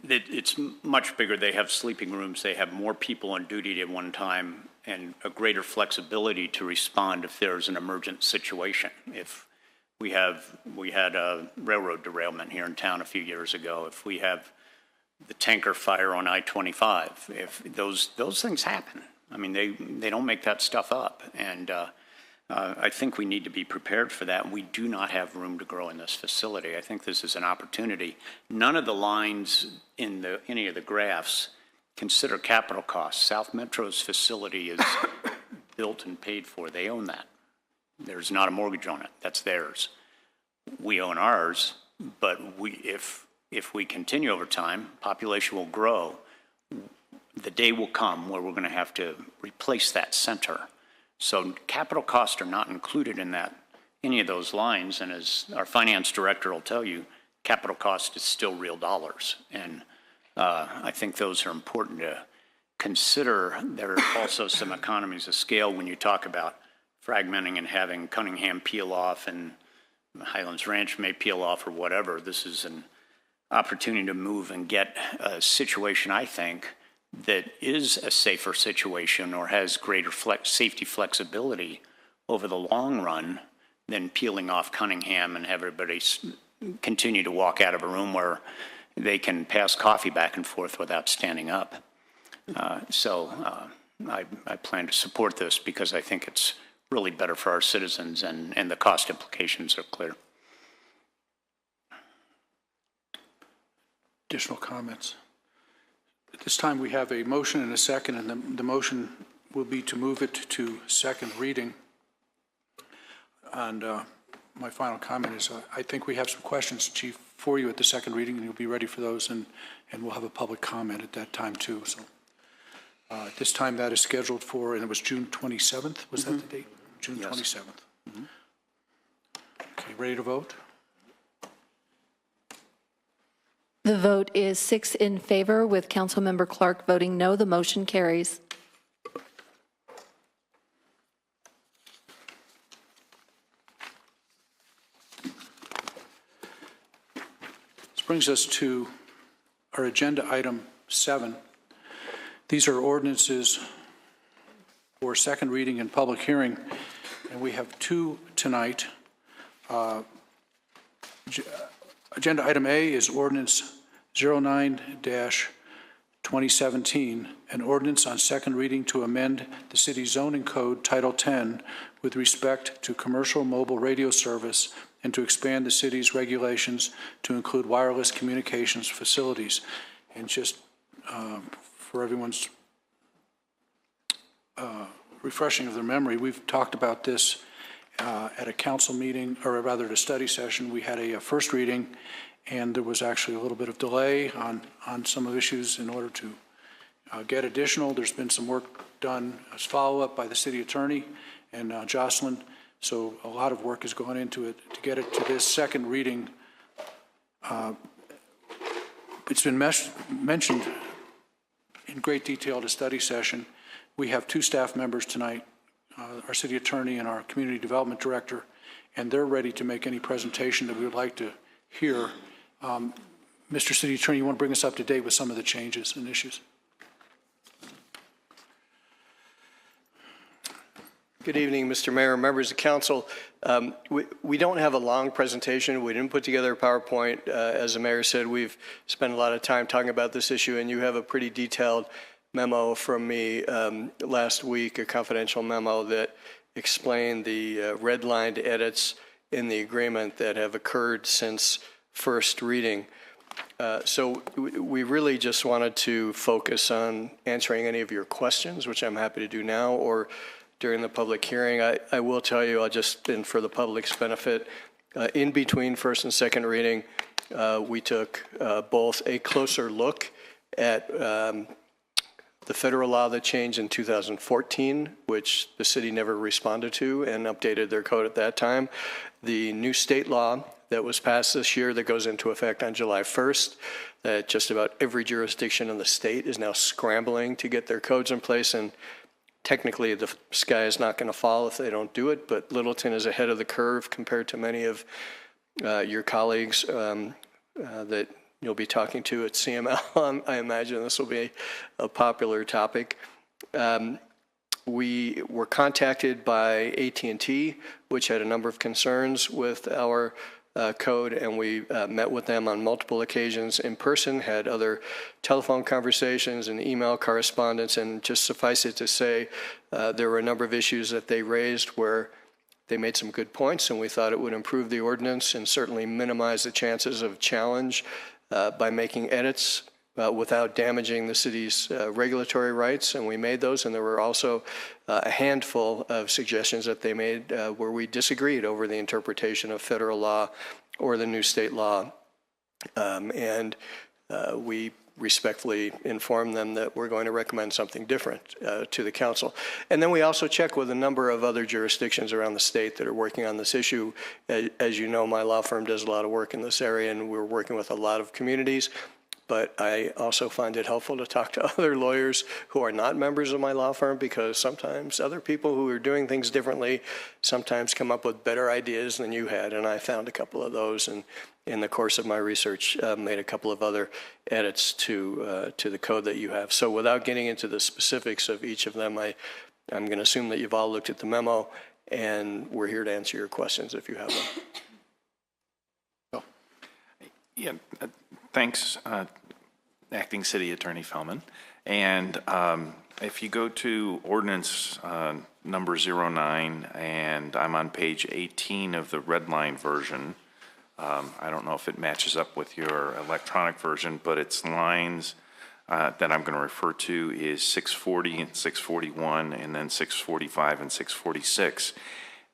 J: It's much bigger. They have sleeping rooms. They have more people on duty at one time and a greater flexibility to respond if there's an emergent situation. If we had a railroad derailment here in town a few years ago, if we have the tanker fire on I-25, if those things happen. I mean, they don't make that stuff up. And I think we need to be prepared for that. We do not have room to grow in this facility. I think this is an opportunity. None of the lines in any of the graphs consider capital costs. South Metro's facility is built and paid for. They own that. There's not a mortgage on it. That's theirs. We own ours, but if we continue over time, population will grow. The day will come where we're going to have to replace that center. So capital costs are not included in any of those lines. And as our finance director will tell you, capital cost is still real dollars. And I think those are important to consider. There are also some economies of scale when you talk about fragmenting and having Cunningham peel off and Highlands Ranch may peel off or whatever. This is an opportunity to move and get a situation, I think, that is a safer situation or has greater safety flexibility over the long run than peeling off Cunningham and have everybody continue to walk out of a room where they can pass coffee back and forth without standing up. I plan to support this because I think it's really better for our citizens and the cost implications are clear.
A: Additional comments? At this time, we have a motion and a second, and the motion will be to move it to second reading. And my final comment is I think we have some questions, Chief, for you at the second reading, and you'll be ready for those, and we'll have a public comment at that time, too. So at this time, that is scheduled for, and it was June 27th? Was that the date? June 27th. Okay, ready to vote?
B: The vote is 6 in favor, with Councilmember Clark voting no. The motion carries.
A: This brings us to our agenda item 7. These are ordinances for second reading and public hearing, and we have 2 tonight. Agenda item A is ordinance 09-2017, an ordinance on second reading to amend the city zoning code Title 10 with respect to commercial mobile radio service and to expand the city's regulations to include wireless communications facilities. And just for everyone's refreshing of their memory, we've talked about this at a council meeting, or rather at a study session. We had a first reading, and there was actually a little bit of delay on some of the issues in order to get additional. There's been some work done as follow-up by the city attorney and Jocelyn. So a lot of work has gone into it to get it to this second reading. It's been mentioned in great detail at a study session. We have two staff members tonight, our city attorney and our community development director, and they're ready to make any presentation that we would like to hear. Mr. City Attorney, you want to bring us up to date with some of the changes and issues?
M: Good evening, Mr. Mayor, members of council. We don't have a long presentation. We didn't put together a PowerPoint. As the mayor said, we've spent a lot of time talking about this issue, and you have a pretty detailed memo from me last week, a confidential memo that explained the redlined edits in the agreement that have occurred since first reading. So we really just wanted to focus on answering any of your questions, which I'm happy to do now, or during the public hearing. I will tell you, and for the public's benefit, in between first and second reading, we took both a closer look at the federal law that changed in 2014, which the city never responded to and updated their code at that time, the new state law that was passed this year that goes into effect on July 1st, that just about every jurisdiction in the state is now scrambling to get their codes in place, and technically the sky is not going to fall if they don't do it, but Littleton is ahead of the curve compared to many of your colleagues that you'll be talking to at CML. I imagine this will be a popular topic. We were contacted by AT&T, which had a number of concerns with our code, and we met with them on multiple occasions in person, had other telephone conversations and email correspondence, and just suffice it to say, there were a number of issues that they raised where they made some good points, and we thought it would improve the ordinance and certainly minimize the chances of challenge by making edits without damaging the city's regulatory rights, and we made those. And there were also a handful of suggestions that they made where we disagreed over the interpretation of federal law or the new state law, and we respectfully informed them that we're going to recommend something different to the council. And then we also check with a number of other jurisdictions around the state that are working on this issue. As you know, my law firm does a lot of work in this area, and we're working with a lot of communities. But I also find it helpful to talk to other lawyers who are not members of my law firm, because sometimes other people who are doing things differently sometimes come up with better ideas than you had. And I found a couple of those, and in the course of my research, made a couple of other edits to the code that you have. So without getting into the specifics of each of them, I'm going to assume that you've all looked at the memo, and we're here to answer your questions if you have them.
D: Oh. Yeah, thanks, Acting City Attorney Feldman. And if you go to ordinance number 09, and I'm on page 18 of the red line version, I don't know if it matches up with your electronic version, but its lines that I'm going to refer to is 640 and 641, and then 645 and 646.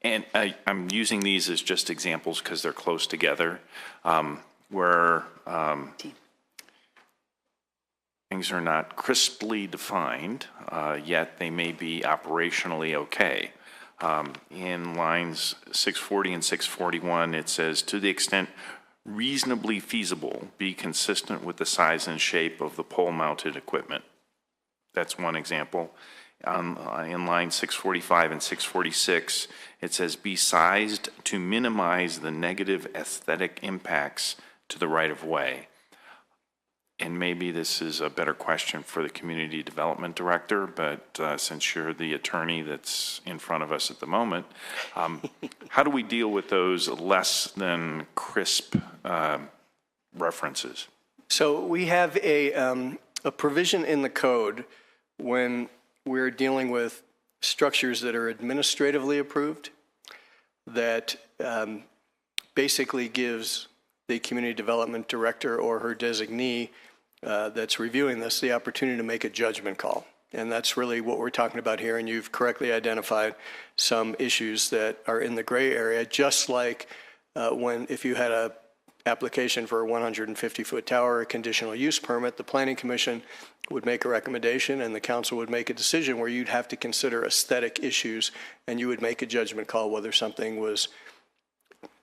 D: And I'm using these as just examples because they're close together, where things are not crisply defined, yet they may be operationally okay. In lines 640 and 641, it says, to the extent reasonably feasible, be consistent with the size and shape of the pole-mounted equipment. That's one example. In line 645 and 646, it says, be sized to minimize the negative aesthetic impacts to the right-of-way. And maybe this is a better question for the Community Development Director, but since you're the attorney that's in front of us at the moment, how do we deal with those less than crisp references?
M: So we have a provision in the code when we're dealing with structures that are administratively approved that basically gives the community development director or her designee that's reviewing this the opportunity to make a judgment call. And that's really what we're talking about here, and you've correctly identified some issues that are in the gray area, just like if you had a application for a 150-foot tower, a conditional use permit, the Planning Commission would make a recommendation and the council would make a decision where you'd have to consider aesthetic issues, and you would make a judgment call whether something was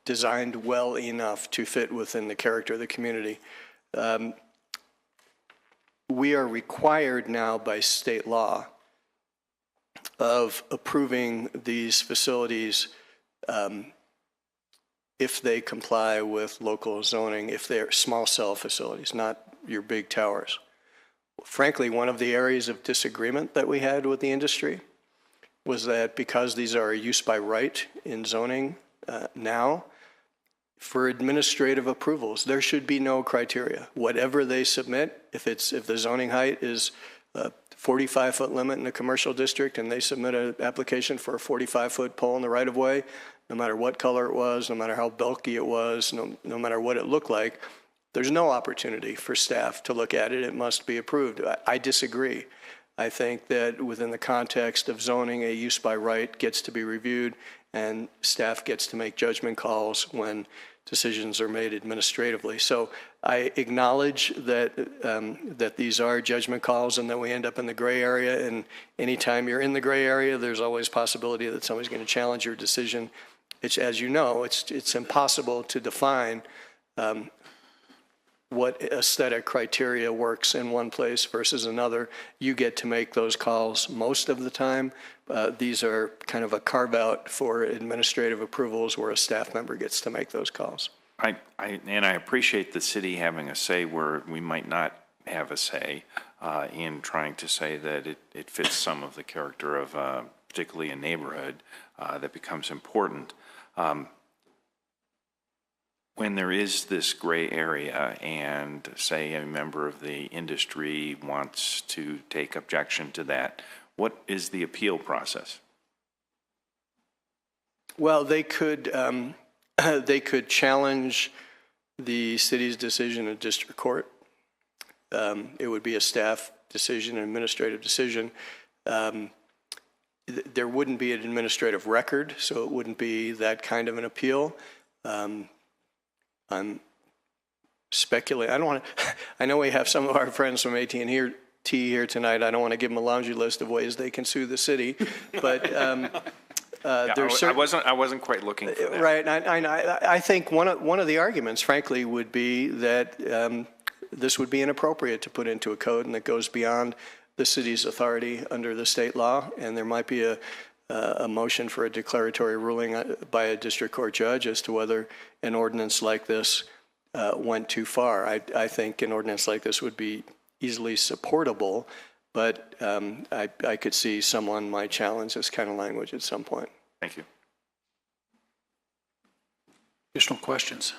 M: designed well enough to fit within the character of the community. We are required now by state law of approving these facilities if they comply with local zoning, if they're small cell facilities, not your big towers. Frankly, one of the areas of disagreement that we had with the industry was that because these are a use by right in zoning now, for administrative approvals, there should be no criteria. Whatever they submit, if the zoning height is a 45-foot limit in a commercial district and they submit an application for a 45-foot pole in the right-of-way, no matter what color it was, no matter how bulky it was, no matter what it looked like, there's no opportunity for staff to look at it. It must be approved. I disagree. I think that within the context of zoning, a use by right gets to be reviewed and staff gets to make judgment calls when decisions are made administratively. So I acknowledge that that these are judgment calls and that we end up in the gray area. And anytime you're in the gray area, there's always possibility that somebody's going to challenge your decision. It's, as you know, it's impossible to define what aesthetic criteria works in one place versus another. You get to make those calls most of the time. These are kind of a carve out for administrative approvals where a staff member gets to make those calls.
D: I appreciate the city having a say where we might not have a say in trying to say that it fits some of the character of particularly a neighborhood that becomes important. When there is this gray area and, say, a member of the industry wants to take objection to that, what is the appeal process?
M: Well, they could challenge the city's decision in district court. It would be a staff decision, an administrative decision. There wouldn't be an administrative record, so it wouldn't be that kind of an appeal. I'm speculating. I know we have some of our friends from AT&T here tonight. I don't want to give them a laundry list of ways they can sue the city, but
D: I wasn't quite looking for that.
M: Right. I think one of the arguments, frankly, would be that this would be inappropriate to put into a code and that goes beyond the city's authority under the state law, and there might be a motion for a declaratory ruling by a district court judge as to whether an ordinance like this went too far. I think an ordinance like this would be easily supportable, but I could see someone might challenge this kind of language at some point.
D: Thank you.
A: Additional questions?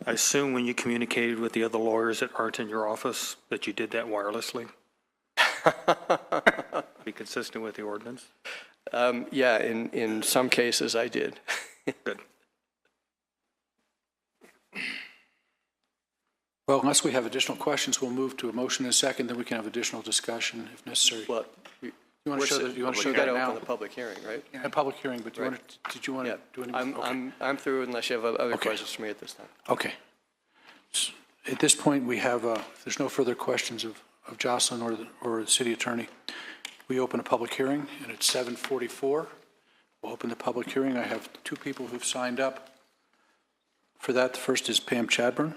C: I assume when you communicated with the other lawyers that aren't in your office that you did that wirelessly? Be consistent with the ordinance?
M: Yeah, in some cases I did.
C: Good.
A: Well, unless we have additional questions, we'll move to a motion in a second, then we can have additional discussion if necessary.
M: Well,
A: you want to show that now?
M: Open the public hearing, right?
A: A public hearing, but did you want to do anything?
M: I'm through unless you have other questions for me at this time.
A: Okay. At this point, we have, if there's no further questions of Jocelyn or the city attorney, we open a public hearing, and it's 7:44. We'll open the public hearing. I have two people who've signed up for that. The first is Pam Chadburn.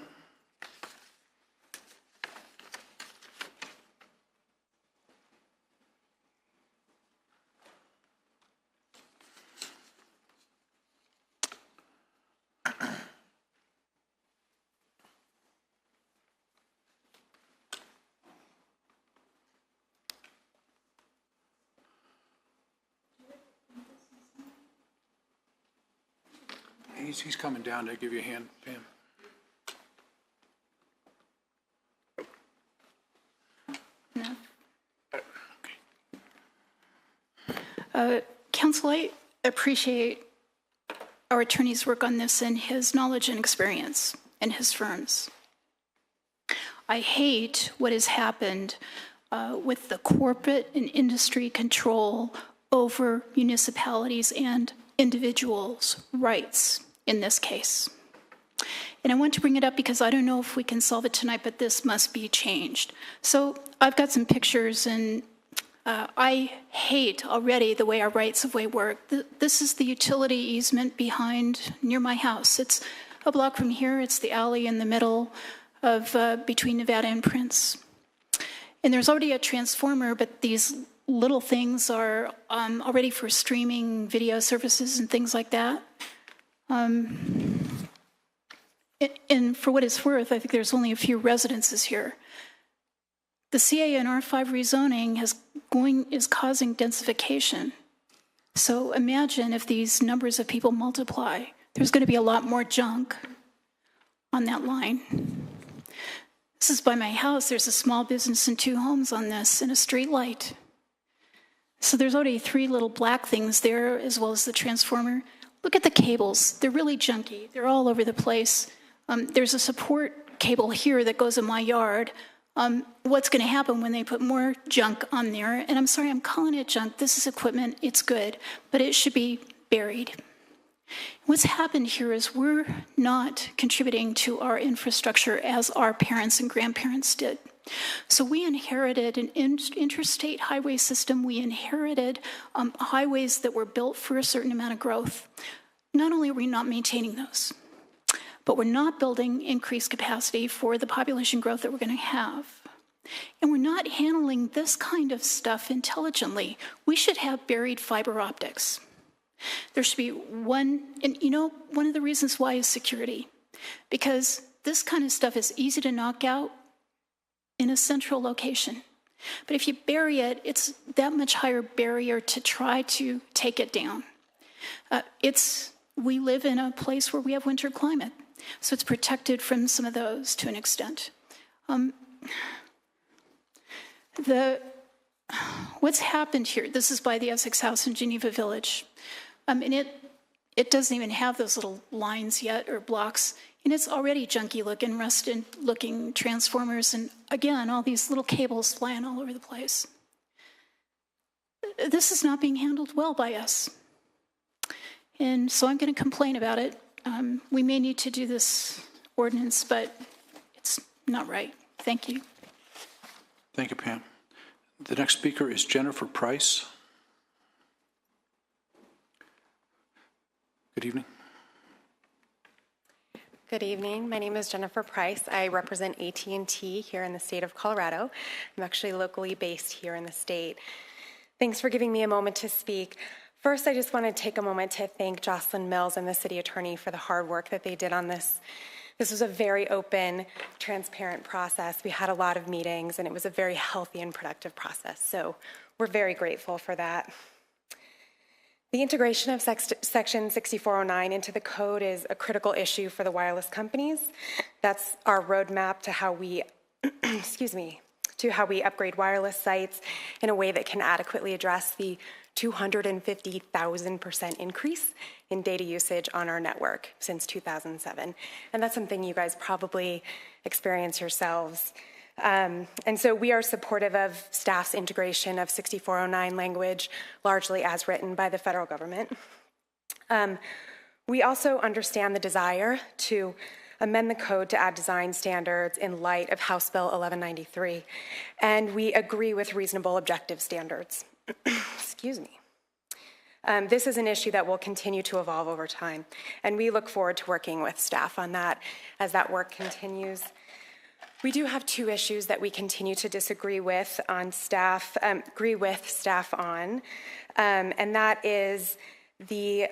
A: He's coming down to give you a hand, Pam.
I: No. Council, I appreciate our attorneys work on this and his knowledge and experience and his firms. I hate what has happened with the corporate and industry control over municipalities and individuals' rights in this case. And I want to bring it up because I don't know if we can solve it tonight, but this must be changed. So I've got some pictures, and I hate already the way our rights of way work. This is the utility easement behind, near my house. It's a block from here. It's the alley in the middle of between Nevada and Prince. And there's already a transformer, but these little things are already for streaming video services and things like that. And for what it's worth, I think there's only a few residences here. The CA&R5 rezoning is causing densification. So imagine if these numbers of people multiply, there's going to be a lot more junk on that line. This is by my house. There's a small business and 2 homes on this and a street light. So there's already 3 little black things there, as well as the transformer. Look at the cables. They're really junky. They're all over the place. There's a support cable here that goes in my yard. What's going to happen when they put more junk on there? And I'm sorry, I'm calling it junk. This is equipment. It's good, but it should be buried. What's happened here is we're not contributing to our infrastructure as our parents and grandparents did. So we inherited an interstate highway system. We inherited highways that were built for a certain amount of growth. Not only are we not maintaining those, but we're not building increased capacity for the population growth that we're going to have. And we're not handling this kind of stuff intelligently. We should have buried fiber optics. There should be one, and you know, one of the reasons why is security. Because this kind of stuff is easy to knock out in a central location. But if you bury it, it's that much higher barrier to try to take it down. We live in a place where we have winter climate, so it's protected from some of those to an extent. What's happened here, this is by the Essex House in Geneva Village, and it doesn't even have those little lines yet or blocks, and it's already junky looking, rusted looking transformers, and again, all these little cables flying all over the place. This is not being handled well by us. And so I'm going to complain about it. We may need to do this ordinance, but it's not right. Thank you.
A: Thank you, Pam. The next speaker is Jennifer Price. Good evening.
P: Good evening. My name is Jennifer Price. I represent AT&T here in the state of Colorado. I'm actually locally based here in the state. Thanks for giving me a moment to speak. First, I just want to take a moment to thank Jocelyn Mills and the city attorney for the hard work that they did on this. This was a very open, transparent process. We had a lot of meetings, and it was a very healthy and productive process. So we're very grateful for that. The integration of Section 6409 into the code is a critical issue for the wireless companies. That's our roadmap to how we, to how we upgrade wireless sites in a way that can adequately address the 250,000% increase in data usage on our network since 2007. And that's something you guys probably experience yourselves. And so we are supportive of staff's integration of 6409 language, largely as written by the federal government. We also understand the desire to amend the code to add design standards in light of House Bill 1193, and we agree with reasonable objective standards. Excuse me. This is an issue that will continue to evolve over time, and we look forward to working with staff on that as that work continues. We do have 2 issues that we continue to disagree with on staff, agree with staff on, and that is the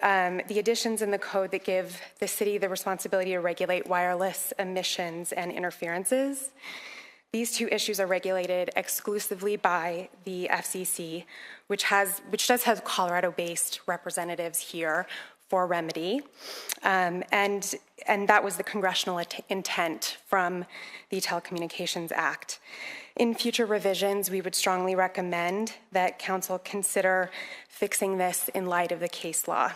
P: additions in the code that give the city the responsibility to regulate wireless emissions and interferences. These 2 issues are regulated exclusively by the FCC, which does have Colorado-based representatives here for remedy, and that was the congressional intent from the Telecommunications Act. In future revisions, we would strongly recommend that Council consider fixing this in light of the case law.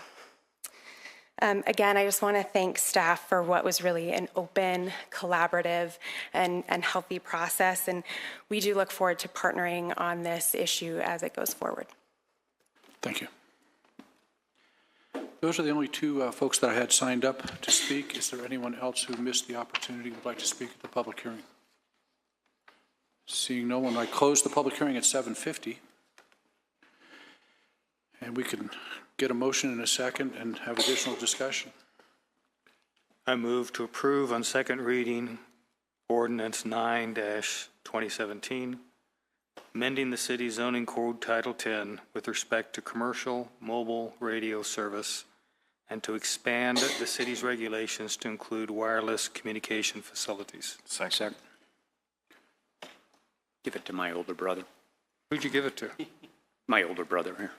P: Again, I just want to thank staff for what was really an open, collaborative, and healthy process. And we do look forward to partnering on this issue as it goes forward.
A: Thank you. Those are the only two folks that I had signed up to speak. Is there anyone else who missed the opportunity would like to speak at the public hearing? Seeing no one, I close the public hearing at 7:50. And we can get a motion in a second and have additional discussion.
C: I move to approve on second reading ordinance 9-2017, amending the city zoning code Title 10 with respect to commercial mobile radio service and to expand the city's regulations to include wireless communication facilities.
D: Second.
J: Give it to my older brother.
C: Who'd you give it to?
J: My older brother here.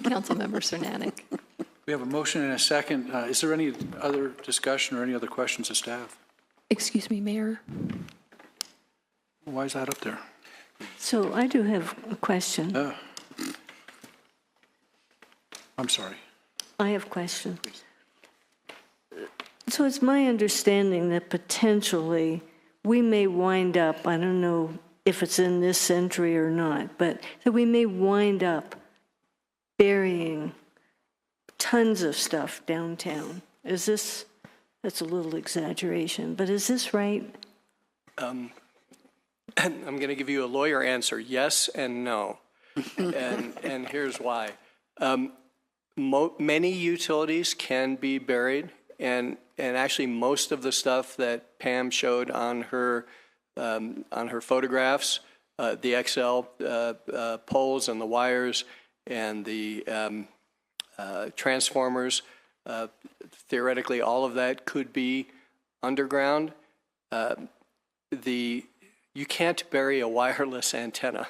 B: Councilmember Cernanek.
A: We have a motion and a second. Is there any other discussion or any other questions of staff?
B: Excuse me, Mayor.
A: Why is that up there?
O: So I do have a question.
A: I'm sorry.
O: I have a question. So it's my understanding that potentially we may wind up, I don't know if it's in this century or not, but that we may wind up burying tons of stuff downtown. Is this, that's a little exaggeration, but is this right?
M: I'm going to give you a lawyer answer, yes and no. and here's why. Many utilities can be buried, and actually most of the stuff that Pam showed on her photographs, the XL poles and the wires and the transformers, theoretically all of that could be underground. You can't bury a wireless antenna.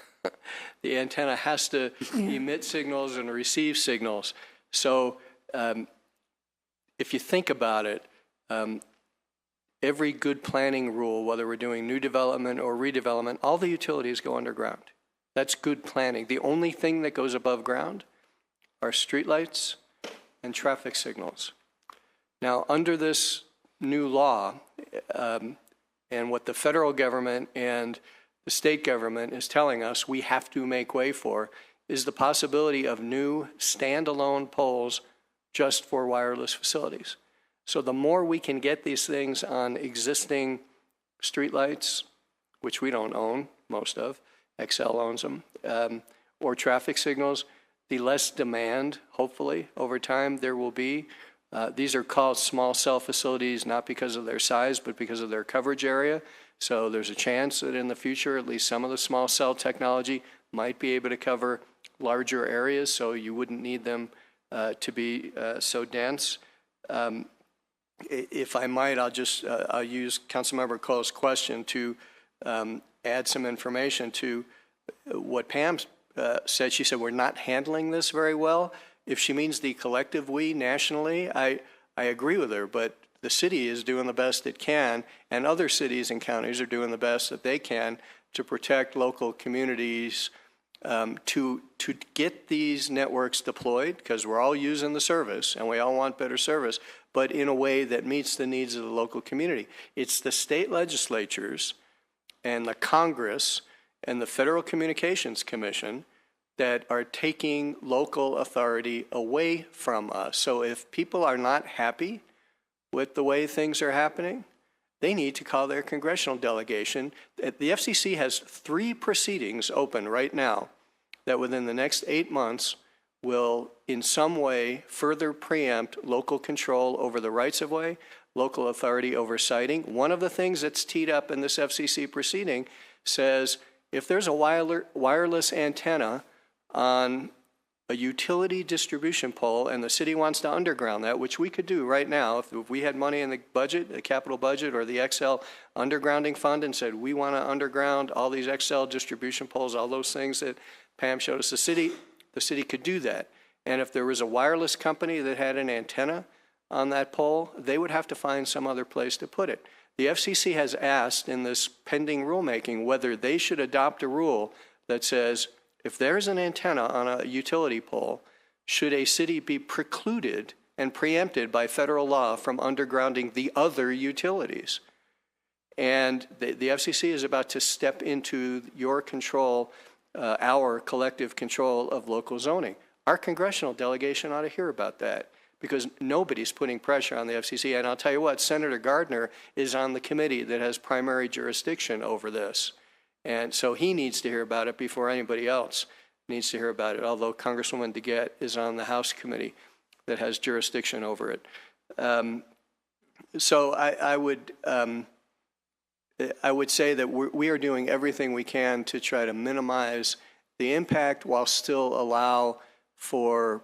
M: The antenna has to emit signals and receive signals. So if you think about it, every good planning rule, whether we're doing new development or redevelopment, all the utilities go underground. That's good planning. The only thing that goes above ground are streetlights and traffic signals. Now, under this new law, and what the federal government and the state government is telling us we have to make way for is the possibility of new standalone poles just for wireless facilities. So the more we can get these things on existing streetlights, which we don't own, most of, XL owns them, or traffic signals, the less demand, hopefully, over time there will be. These are called small cell facilities, not because of their size, but because of their coverage area. So there's a chance that in the future, at least some of the small cell technology might be able to cover larger areas, so you wouldn't need them to be so dense. If I might, I'll use Councilmember Cole's question to add some information to what Pam said. She said, we're not handling this very well. If she means the collective we nationally, I agree with her, but the city is doing the best it can, and other cities and counties are doing the best that they can to protect local communities, to get these networks deployed, because we're all using the service and we all want better service, but in a way that meets the needs of the local community. It's the state legislatures and the Congress and the Federal Communications Commission that are taking local authority away from us. So if people are not happy with the way things are happening, they need to call their congressional delegation. The FCC has 3 proceedings open right now that within the next 8 months will in some way further preempt local control over the rights of way, local authority over siting. One of the things that's teed up in this FCC proceeding says if there's a wireless antenna on a utility distribution pole and the city wants to underground that, which we could do right now if we had money in the budget, the capital budget or the XL undergrounding fund, and said we want to underground all these XL distribution poles, all those things that Pam showed us, the city could do that. And if there was a wireless company that had an antenna on that pole, they would have to find some other place to put it. The FCC has asked in this pending rulemaking whether they should adopt a rule that says if there's an antenna on a utility pole, should a city be precluded and preempted by federal law from undergrounding the other utilities. And the FCC is about to step into your control, our collective control of local zoning. Our congressional delegation ought to hear about that, because nobody's putting pressure on the FCC. And I'll tell you what, Senator Gardner is on the committee that has primary jurisdiction over this. And so he needs to hear about it before anybody else needs to hear about it, although Congresswoman DeGette is on the House committee that has jurisdiction over it. So I would say that we are doing everything we can to try to minimize the impact while still allow for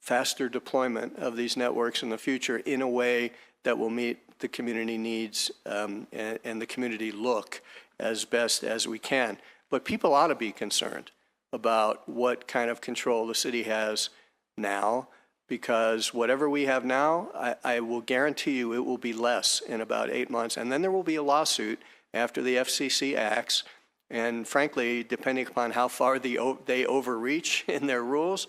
M: faster deployment of these networks in the future in a way that will meet the community needs and the community look as best as we can. But people ought to be concerned about what kind of control the city has now, because whatever we have now, I will guarantee you it will be less in about 8 months. And then there will be a lawsuit after the FCC acts. And frankly, depending upon how far they overreach in their rules,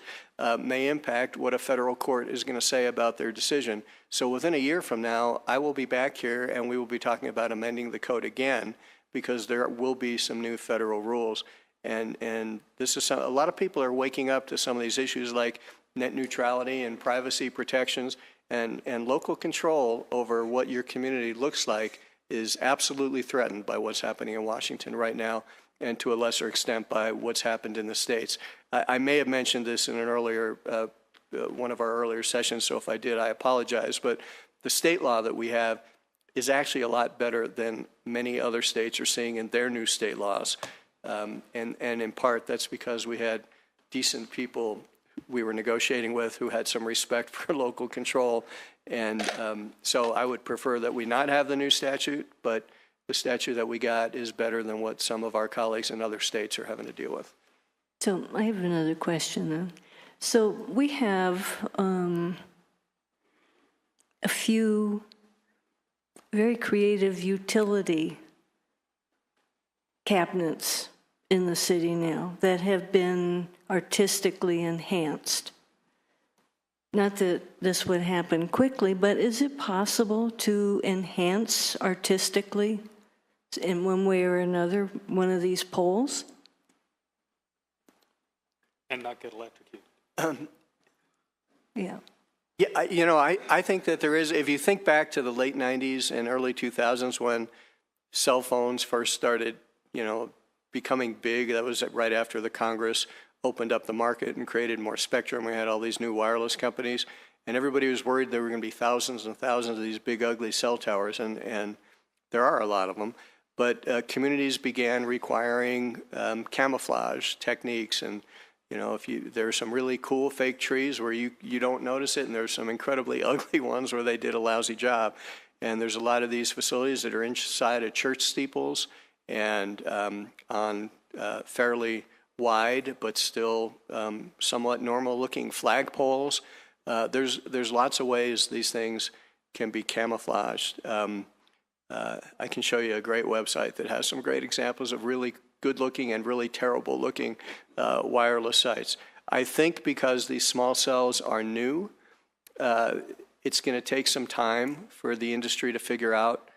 M: may impact what a federal court is going to say about their decision. So within a year from now, I will be back here and we will be talking about amending the code again, because there will be some new federal rules. And this is a lot of people are waking up to some of these issues like net neutrality and privacy protections, and local control over what your community looks like is absolutely threatened by what's happening in Washington right now, and to a lesser extent by what's happened in the states. I may have mentioned this in an earlier, one of our earlier sessions, so if I did, I apologize, but the state law that we have is actually a lot better than many other states are seeing in their new state laws. And in part, that's because we had decent people we were negotiating with who had some respect for local control. And so I would prefer that we not have the new statute, but the statute that we got is better than what some of our colleagues in other states are having to deal with.
O: So I have another question then. So we have a few very creative utility cabinets in the city now that have been artistically enhanced. Not that this would happen quickly, but is it possible to enhance artistically in one way or another one of these poles?
C: And not get electrocuted.
O: Yeah.
M: Yeah, you know, I think that there is, if you think back to the late 90s and early 2000s when cell phones first started, you know, becoming big, that was right after the Congress opened up the market and created more spectrum. We had all these new wireless companies, and everybody was worried there were going to be thousands and thousands of these big, ugly cell towers, and there are a lot of them. But communities began requiring camouflage techniques, and you know, there are some really cool fake trees where you don't notice it, and there's some incredibly ugly ones where they did a lousy job. And there's a lot of these facilities that are inside of church steeples and on fairly wide but still somewhat normal-looking flagpoles. There's lots of ways these things can be camouflaged. I can show you a great website that has some great examples of really good-looking and really terrible-looking wireless sites. I think because these small cells are new, it's going to take some time for the industry to figure out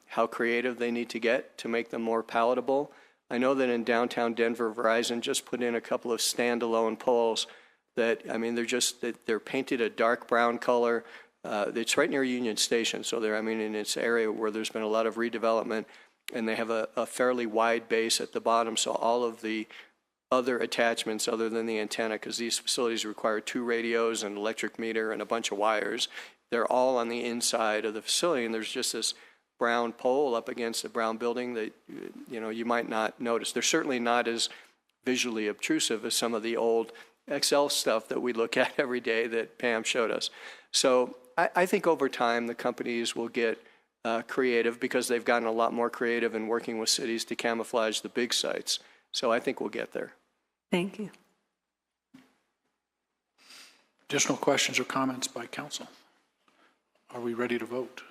M: how creative they need to get to make them more palatable. I know that in downtown Denver, Verizon just put in a couple of standalone poles that, I mean, they're painted a dark brown color. It's right near Union Station, so they're, I mean, in its area where there's been a lot of redevelopment, and they have a fairly wide base at the bottom, so all of the other attachments other than the antenna, because these facilities require 2 radios, an electric meter, and a bunch of wires, they're all on the inside of the facility, and there's just this brown pole up against a brown building that, you know, you might not notice. They're certainly not as visually obtrusive as some of the old XL stuff that we look at every day that Pam showed us. So I think over time the companies will get creative because they've gotten a lot more creative in working with cities to camouflage the big sites. So I think we'll get there.
O: Thank you.
A: Additional questions or comments by council? Are we ready to vote?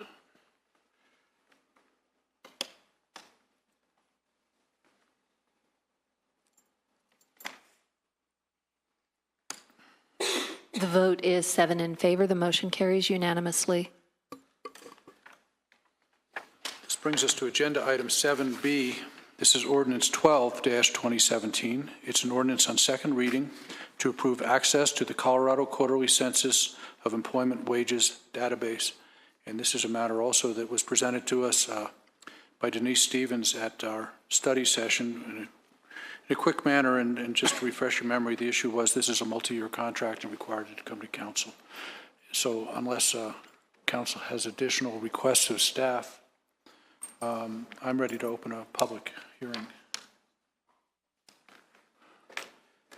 B: The vote is 7 in favor. The motion carries unanimously.
A: This brings us to Agenda Item 7B. This is Ordinance 12-2017. It's an ordinance on second reading to approve access to the Colorado Quarterly Census of Employment Wages Database. And this is a matter also that was presented to us by Denise Stevens at our study session in a quick manner. And just to refresh your memory, the issue was this is a multi-year contract and required it to come to council. So unless council has additional requests of staff, I'm ready to open a public hearing.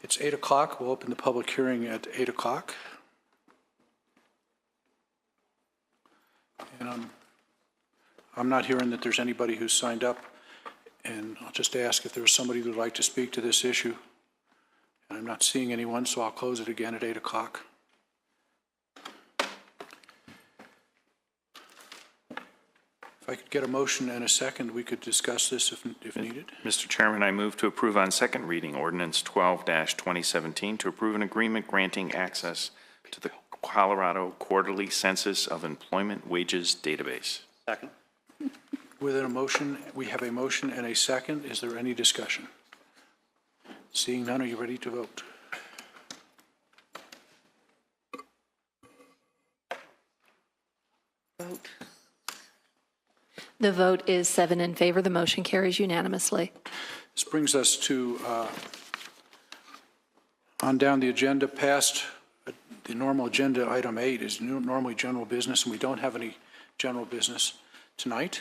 A: It's 8 o'clock. We'll open the public hearing at 8 o'clock. And I'm not hearing that there's anybody who's signed up. And I'll just ask if there's somebody who would like to speak to this issue. And I'm not seeing anyone, so I'll close it again at 8 o'clock. If I could get a motion and a second, we could discuss this if needed.
D: Mr. Chairman, I move to approve on second reading Ordinance 12-2017 to approve an agreement granting access to the Colorado Quarterly Census of Employment Wages Database.
J: Second.
A: Within a motion, we have a motion and a second. Is there any discussion? Seeing none, are you ready to vote?
B: Vote. The vote is 7 in favor. The motion carries unanimously.
A: This brings us to, on down the agenda, past the normal agenda. Item 8 is normally general business, and we don't have any general business tonight.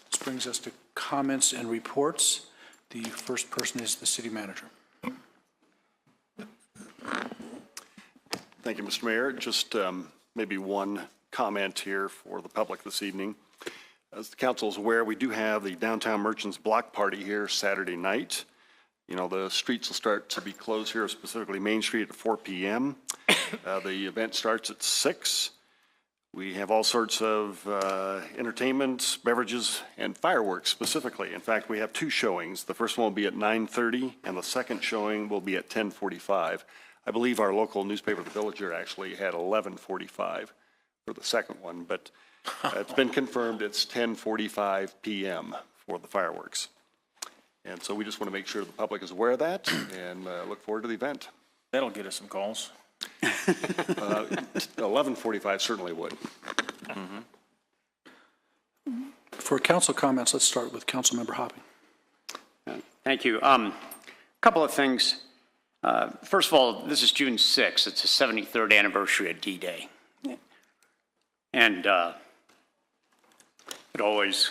A: This brings us to comments and reports. The first person is the city manager.
H: Thank you, Mr. Mayor. Just maybe one comment here for the public this evening. As the council is aware, we do have the Downtown Merchants Block Party here Saturday night. You know, the streets will start to be closed here, specifically Main Street at 4 p.m. The event starts at 6. We have all sorts of entertainment, beverages, and fireworks specifically. In fact, we have 2 showings. The first one will be at 9:30, and the second showing will be at 10:45. I believe our local newspaper, The Villager, actually had 11:45 for the second one, but it's been confirmed it's 10:45 p.m. for the fireworks. And so we just want to make sure the public is aware of that and look forward to the event.
K: That'll get us some calls.
H: 11:45 certainly would.
A: Mm-hmm. For council comments, let's start with Councilmember Hopping.
J: Thank you. Couple of things. First of all, this is June 6th. It's the 73rd anniversary of D-Day. And it always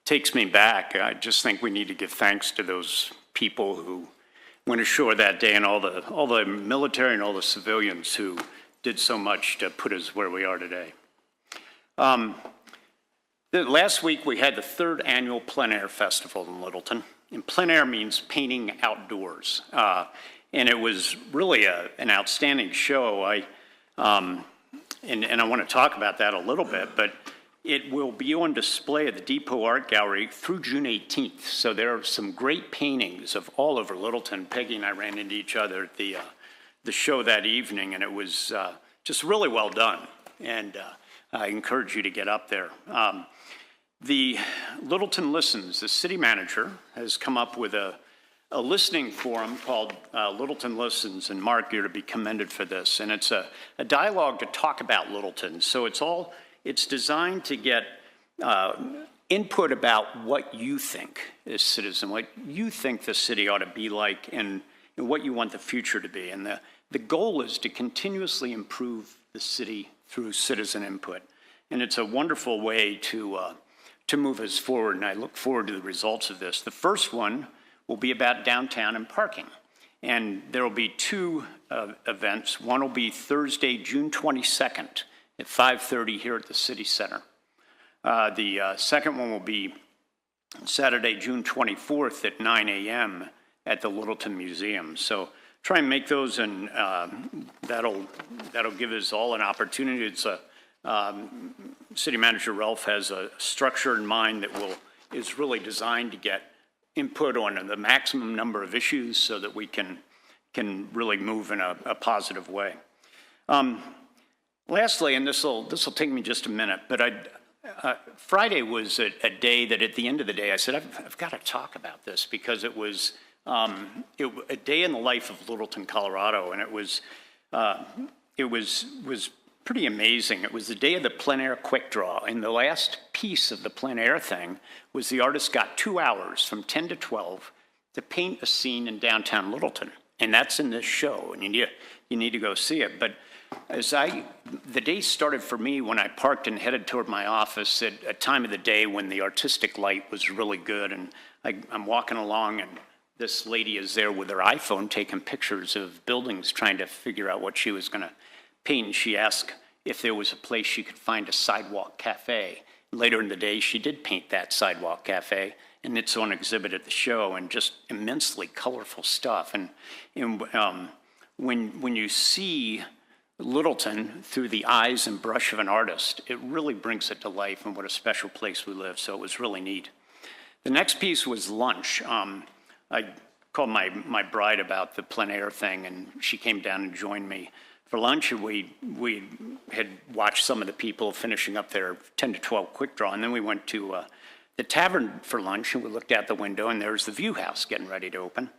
J: takes me back. I just think we need to give thanks to those people who went ashore that day and all the military and all the civilians who did so much to put us where we are today. Last week we had the 3rd annual Plein Air Festival in Littleton. And plein air means painting outdoors. And it was really an outstanding show. And I want to talk about that a little bit, but it will be on display at the Depot Art Gallery through June 18th. So there are some great paintings of all over Littleton. Peggy and I ran into each other at the show that evening, and it was just really well done. And I encourage you to get up there. The Littleton Listens, the city manager, has come up with a listening forum called Littleton Listens, and Mark, you're to be commended for this. And it's a dialogue to talk about Littleton. So it's designed to get input about what you think as citizen, what you think the city ought to be like, and what you want the future to be. And the goal is to continuously improve the city through citizen input. And it's a wonderful way to move us forward, and I look forward to the results of this. The first one will be about downtown and parking. And there will be 2 events. One will be Thursday, June 22nd at 5:30 here at the City Center. The second one will be Saturday, June 24th at 9 a.m. at the Littleton Museum. So try and make those, and that'll give us all an opportunity. It's City Manager Ralph has a structure in mind that is really designed to get input on the maximum number of issues so that we can really move in a positive way. Lastly, and this will take me just a minute, but Friday was a day that at the end of the day I said, I've got to talk about this because it was a day in the life of Littleton, Colorado, and it was pretty amazing. It was the day of the plein air quick draw, and the last piece of the plein air thing was the artist got 2 hours from 10 to 12 to paint a scene in downtown Littleton, and that's in this show, and you need to go see it. But the day started for me when I parked and headed toward my office at a time of the day when the artistic light was really good, and I'm walking along, and this lady is there with her iPhone taking pictures of buildings, trying to figure out what she was going to paint. She asked if there was a place she could find a sidewalk cafe. Later in the day, she did paint that sidewalk cafe, and it's on exhibit at the show, and just immensely colorful stuff. And when you see Littleton through the eyes and brush of an artist, it really brings it to life, and what a special place we live. So it was really neat. The next piece was lunch. I called my bride about the plein air thing, and she came down and joined me for lunch. And we had watched some of the people finishing up their 10 to 12 quick draw, and then we went to the tavern for lunch, and we looked out the window, and there's the View House getting ready to open.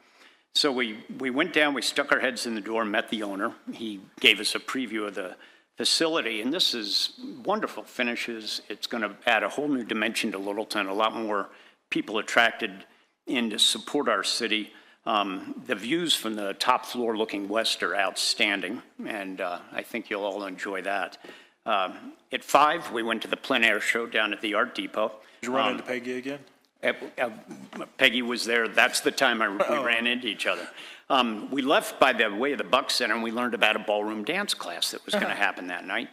J: So we went down, we stuck our heads in the door, met the owner. He gave us a preview of the facility, and this is wonderful finishes. It's going to add a whole new dimension to Littleton, a lot more people attracted in to support our city. The views from the top floor looking west are outstanding, and I think you'll all enjoy that. At 5, we went to the plein air show down at the Art Depot.
K: Did you run into Peggy again?
J: Peggy was there. That's the time we ran into each other. We left by the way of the Buck Center, and we learned about a ballroom dance class that was going to happen that night.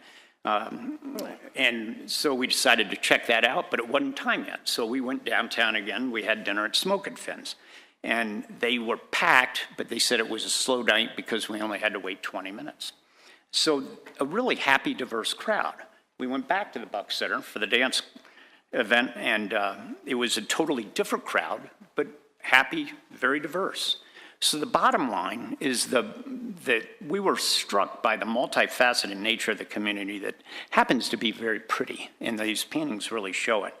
J: And so we decided to check that out, but it wasn't time yet. So we went downtown again. We had dinner at Smoke and Fins. And they were packed, but they said it was a slow night because we only had to wait 20 minutes. So a really happy, diverse crowd. We went back to the Buck Center for the dance event, and it was a totally different crowd, but happy, very diverse. So the bottom line is that we were struck by the multifaceted nature of the community that happens to be very pretty, and these paintings really show it.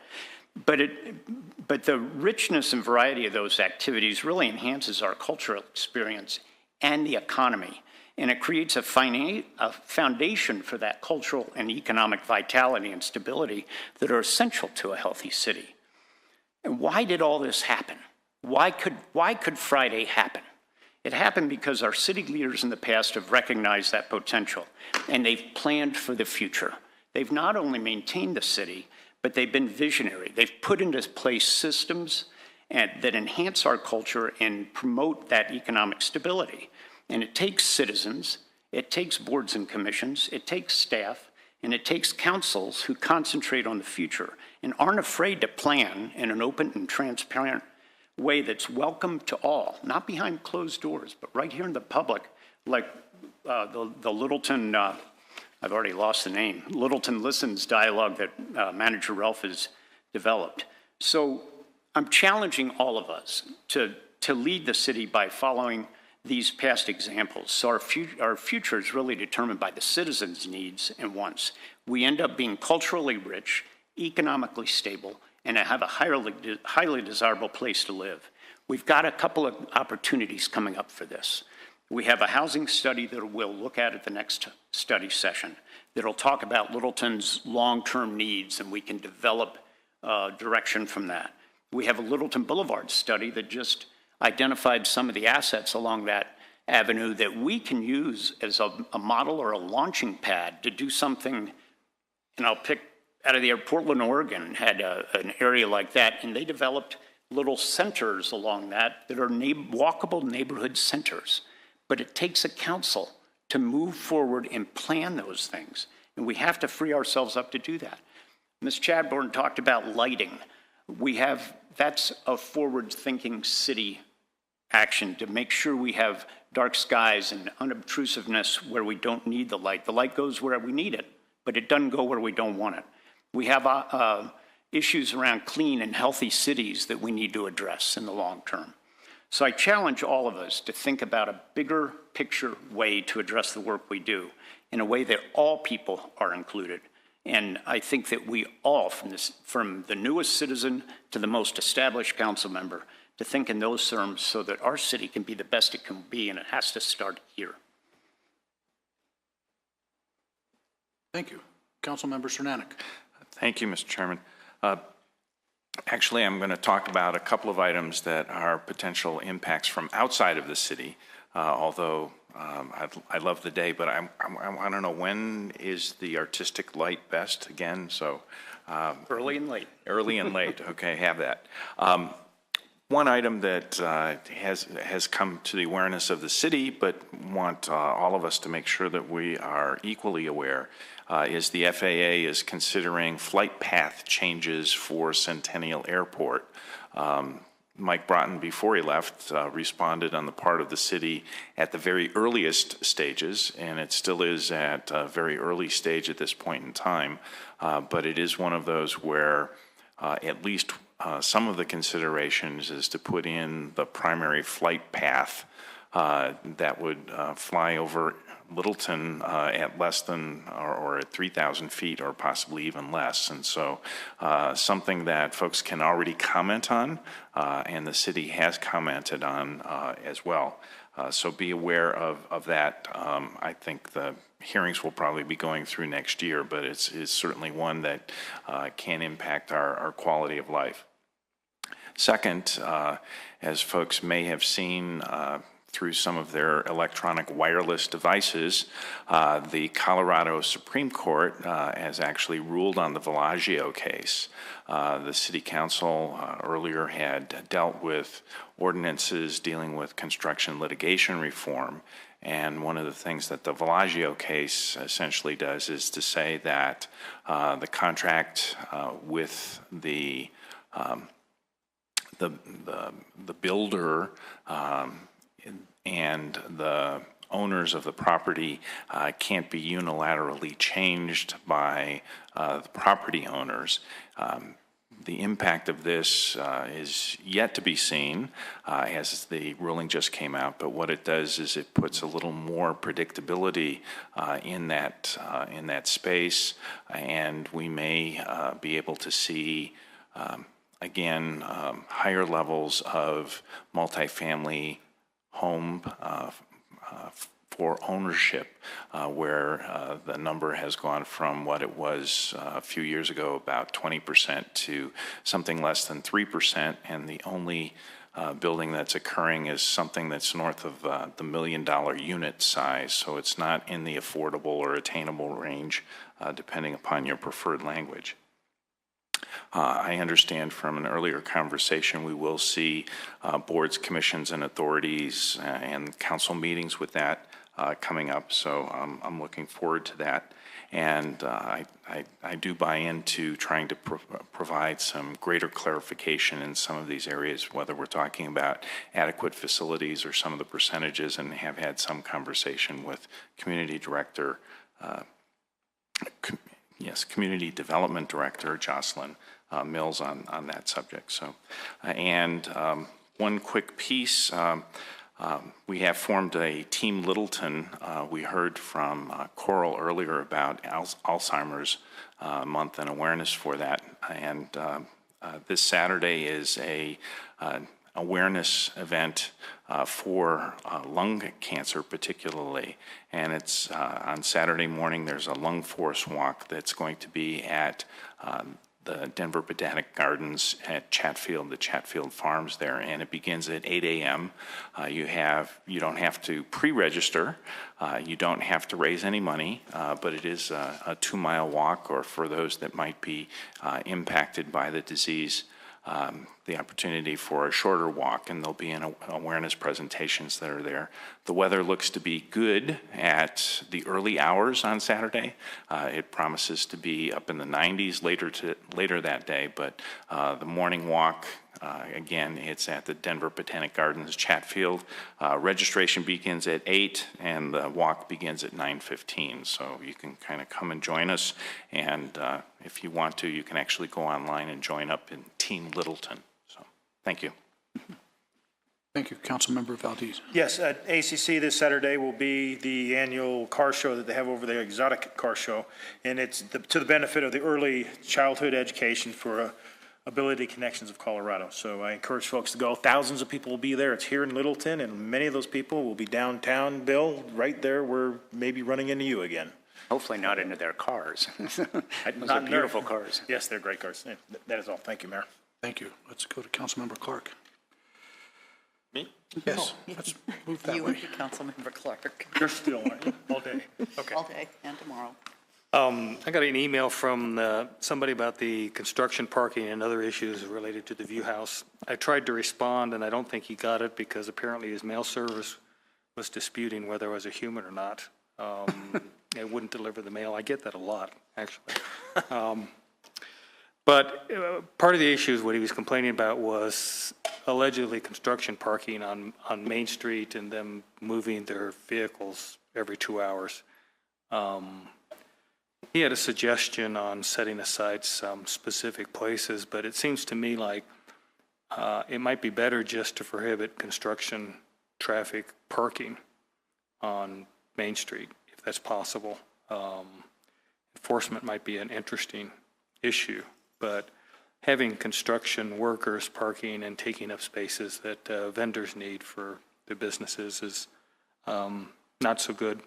J: But the richness and variety of those activities really enhances our cultural experience and the economy, and it creates a foundation for that cultural and economic vitality and stability that are essential to a healthy city. And why did all this happen? Why could Friday happen? It happened because our city leaders in the past have recognized that potential, and they've planned for the future. They've not only maintained the city, but they've been visionary. They've put into place systems that enhance our culture and promote that economic stability. And it takes citizens, it takes boards and commissions, it takes staff, and it takes councils who concentrate on the future and aren't afraid to plan in an open and transparent way that's welcome to all, not behind closed doors, but right here in the public, like the Littleton, I've already lost the name, Littleton Listens dialogue that Manager Ralph has developed. So I'm challenging all of us to lead the city by following these past examples. So our future is really determined by the citizens' needs and wants. We end up being culturally rich, economically stable, and have a highly desirable place to live. We've got a couple of opportunities coming up for this. We have a housing study that we'll look at the next study session that'll talk about Littleton's long-term needs, and we can develop direction from that. We have a Littleton Boulevard study that just identified some of the assets along that avenue that we can use as a model or a launching pad to do something, and I'll pick out of the Portland, Oregon had an area like that, and they developed little centers along that are walkable neighborhood centers. But it takes a council to move forward and plan those things, and we have to free ourselves up to do that. Ms. Chadbourne talked about lighting. That's a forward-thinking city action to make sure we have dark skies and unobtrusiveness where we don't need the light. The light goes where we need it, but it doesn't go where we don't want it. We have issues around clean and healthy cities that we need to address in the long term. So I challenge all of us to think about a bigger picture way to address the work we do in a way that all people are included. And I think that we all, from the newest citizen to the most established council member, to think in those terms so that our city can be the best it can be, and it has to start here.
A: Thank you. Councilmember Cernanek.
D: Thank you, Mr. Chairman. Actually, I'm going to talk about a couple of items that are potential impacts from outside of the city, although I love the day, but I want to know, when is the artistic light best again? So
J: early and late.
D: Early and late. Okay, have that. One item that has come to the awareness of the city, but want all of us to make sure that we are equally aware, is the FAA is considering flight path changes for Centennial Airport. Mike Broughton, before he left, responded on the part of the city at the very earliest stages, and it still is at a very early stage at this point in time, but it is one of those where at least some of the considerations is to put in the primary flight path that would fly over Littleton at less than or at 3,000 feet or possibly even less. And so something that folks can already comment on and the city has commented on as well. So be aware of that. I think the hearings will probably be going through next year, but it's certainly one that can impact our quality of life. Second, as folks may have seen through some of their electronic wireless devices, the Colorado Supreme Court has actually ruled on the Villaggio case. The City Council earlier had dealt with ordinances dealing with construction litigation reform, and one of the things that the Villaggio case essentially does is to say that the contract with the builder and the owners of the property can't be unilaterally changed by the property owners. The impact of this is yet to be seen as the ruling just came out, but what it does is it puts a little more predictability in that space, and we may be able to see again higher levels of multifamily home for ownership, where the number has gone from what it was a few years ago, about 20%, to something less than 3%, and the only building that's occurring is something that's north of the $1 million unit size, so it's not in the affordable or attainable range, depending upon your preferred language. I understand from an earlier conversation we will see boards, commissions, and authorities and council meetings with that coming up, so I'm looking forward to that. And I do buy into trying to provide some greater clarification in some of these areas, whether we're talking about adequate facilities or some of the percentages, and have had some conversation with Community Director, Community Development Director Jocelyn Mills on that subject. So, and one quick piece, we have formed a Team Littleton. We heard from Coral earlier about Alzheimer's Month and awareness for that, and this Saturday is a awareness event for lung cancer particularly, and it's on Saturday morning. There's a lung force walk that's going to be at the Denver Botanic Gardens at Chatfield, the Chatfield Farms there, and it begins at 8 a.m. You don't have to pre-register, you don't have to raise any money, but it is a 2-mile walk, or for those that might be impacted by the disease, the opportunity for a shorter walk, and there'll be awareness presentations that are there. The weather looks to be good at the early hours on Saturday. It promises to be up in the 90s later that day, but the morning walk, again, it's at the Denver Botanic Gardens, Chatfield. Registration begins at 8, and the walk begins at 9:15. So you can kind of come and join us, and if you want to, you can actually go online and join up in Team Littleton. So, thank you.
A: Thank you. Councilmember Valdez.
K: Yes, at ACC this Saturday will be the annual car show that they have over there, Exotic Car Show. And it's to the benefit of the early childhood education for Ability Connections of Colorado. So I encourage folks to go. Thousands of people will be there. It's here in Littleton, and many of those people will be downtown, Bill, right there where maybe running into you again.
J: Hopefully not into their cars. Those
K: Not
J: are
K: in
J: beautiful
K: there.
J: cars.
K: Yes, they're great cars. That is all. Thank you, Mayor.
A: Thank you. Let's go to Councilmember Clark.
K: Me?
A: Yes, let's move that
Q: You
A: way.
Q: would be Councilmember Clark.
K: You're still on all day. Okay.
Q: All day and tomorrow.
C: I got an email from somebody about the construction, parking, and other issues related to the View House. I tried to respond, and I don't think he got it because apparently his mail service was disputing whether I was a human or not. It wouldn't deliver the mail. I get that a lot, actually. But part of the issues, what he was complaining about was allegedly construction parking on Main Street and them moving their vehicles every 2 hours. He had a suggestion on setting aside some specific places, but it seems to me like it might be better just to prohibit construction traffic parking on Main Street, if that's possible. Enforcement might be an interesting issue, but having construction workers parking and taking up spaces that vendors need for their businesses is not so good.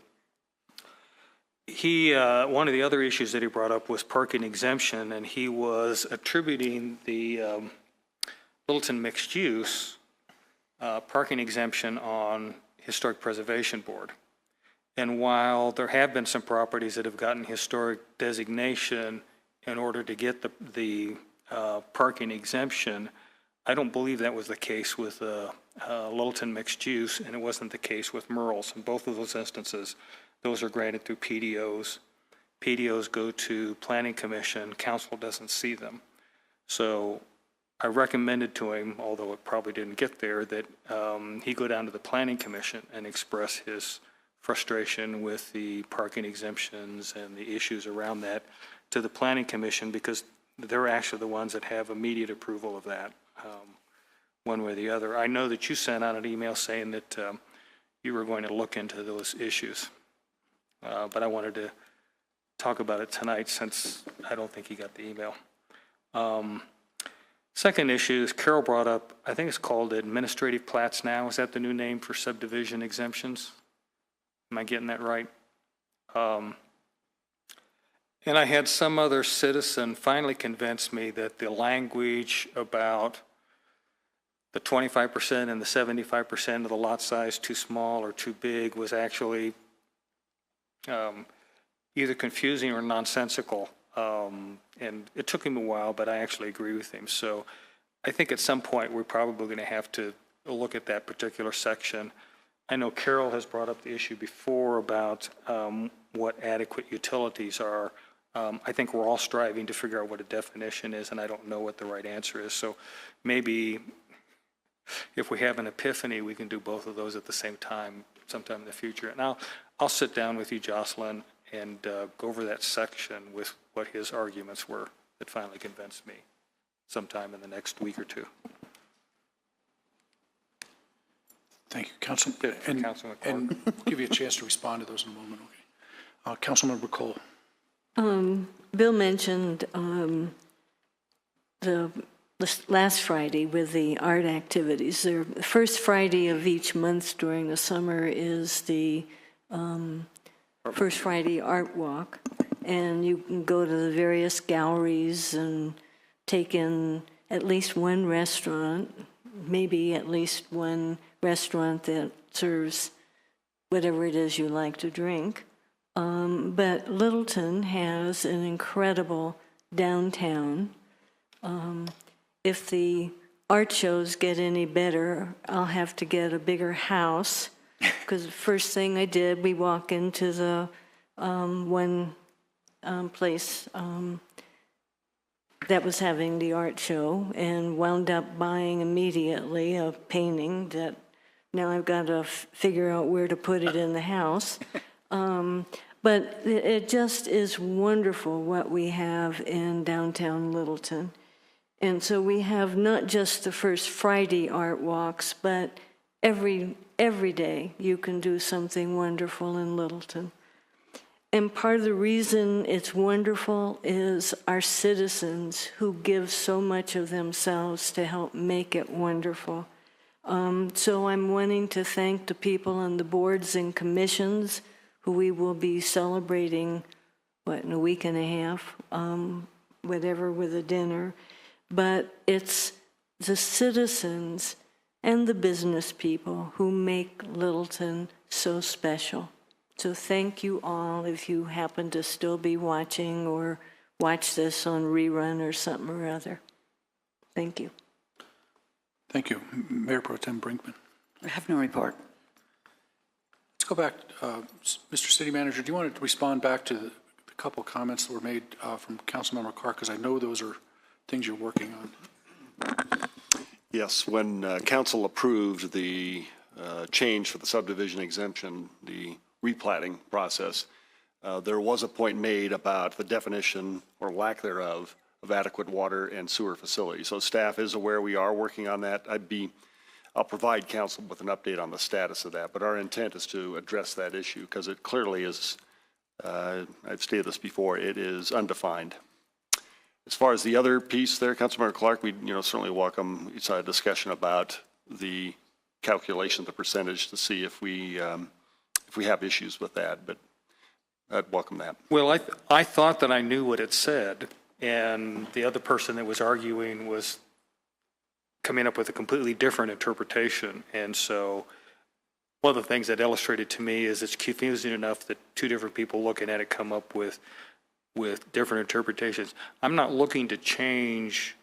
C: One of the other issues that he brought up was parking exemption, and he was attributing the Littleton mixed use parking exemption on Historic Preservation Board. And while there have been some properties that have gotten historic designation in order to get the parking exemption, I don't believe that was the case with Littleton mixed use, and it wasn't the case with Merle's. In both of those instances, those are granted through PDOs. PDOs go to Planning Commission. Council doesn't see them. So I recommended to him, although it probably didn't get there, that he go down to the Planning Commission and express his frustration with the parking exemptions and the issues around that to the Planning Commission, because they're actually the ones that have immediate approval of that, one way or the other. I know that you sent out an email saying that you were going to look into those issues, but I wanted to talk about it tonight since I don't think he got the email. Second issue is Carol brought up, I think it's called administrative plats now. Is that the new name for subdivision exemptions? Am I getting that right? And I had some other citizen finally convince me that the language about the 25% and the 75% of the lot size too small or too big was actually either confusing or nonsensical. And it took him a while, but I actually agree with him. So I think at some point we're probably going to have to look at that particular section. I know Carol has brought up the issue before about what adequate utilities are. I think we're all striving to figure out what a definition is, and I don't know what the right answer is. So maybe if we have an epiphany, we can do both of those at the same time sometime in the future. And I'll sit down with you, Jocelyn, and go over that section with what his arguments were that finally convinced me sometime in the next week or two.
A: Thank you, Council. And we'll give you a chance to respond to those in a moment. Okay. Councilmember Cole.
O: Bill mentioned the last Friday with the art activities. The first Friday of each month during the summer is the First Friday Art Walk, and you can go to the various galleries and take in at least one restaurant, maybe at least one restaurant that serves whatever it is you like to drink. But Littleton has an incredible downtown. If the art shows get any better, I'll have to get a bigger house, because the first thing I did, we walk into the one place that was having the art show and wound up buying immediately a painting that now I've got to figure out where to put it in the house. But it just is wonderful what we have in downtown Littleton. And so we have not just the First Friday art walks, but every day you can do something wonderful in Littleton. And part of the reason it's wonderful is our citizens who give so much of themselves to help make it wonderful. So I'm wanting to thank the people on the boards and commissions who we will be celebrating, in a week and a half, whatever, with a dinner. But it's the citizens and the business people who make Littleton so special. So thank you all if you happen to still be watching or watch this on rerun or something or other. Thank you.
A: Thank you. Mayor Pro Tem Brinkman.
Q: I have no report.
A: Let's go back. Mr. City Manager, do you want to respond back to the couple comments that were made from Councilmember Clark? Because I know those are things you're working on.
H: Yes, when council approved the change for the subdivision exemption, the replatting process, there was a point made about the definition or lack thereof of adequate water and sewer facilities. So staff is aware we are working on that. I'll provide council with an update on the status of that, but our intent is to address that issue because it clearly is, I've stated this before, it is undefined. As far as the other piece there, Councilmember Clark, we certainly welcome a discussion about the calculation of the percentage to see if we have issues with that, but I'd welcome that.
C: Well, I thought that I knew what it said, and the other person that was arguing was coming up with a completely different interpretation. And so one of the things that illustrated to me is it's confusing enough that two different people looking at it come up with different interpretations. I'm not looking to change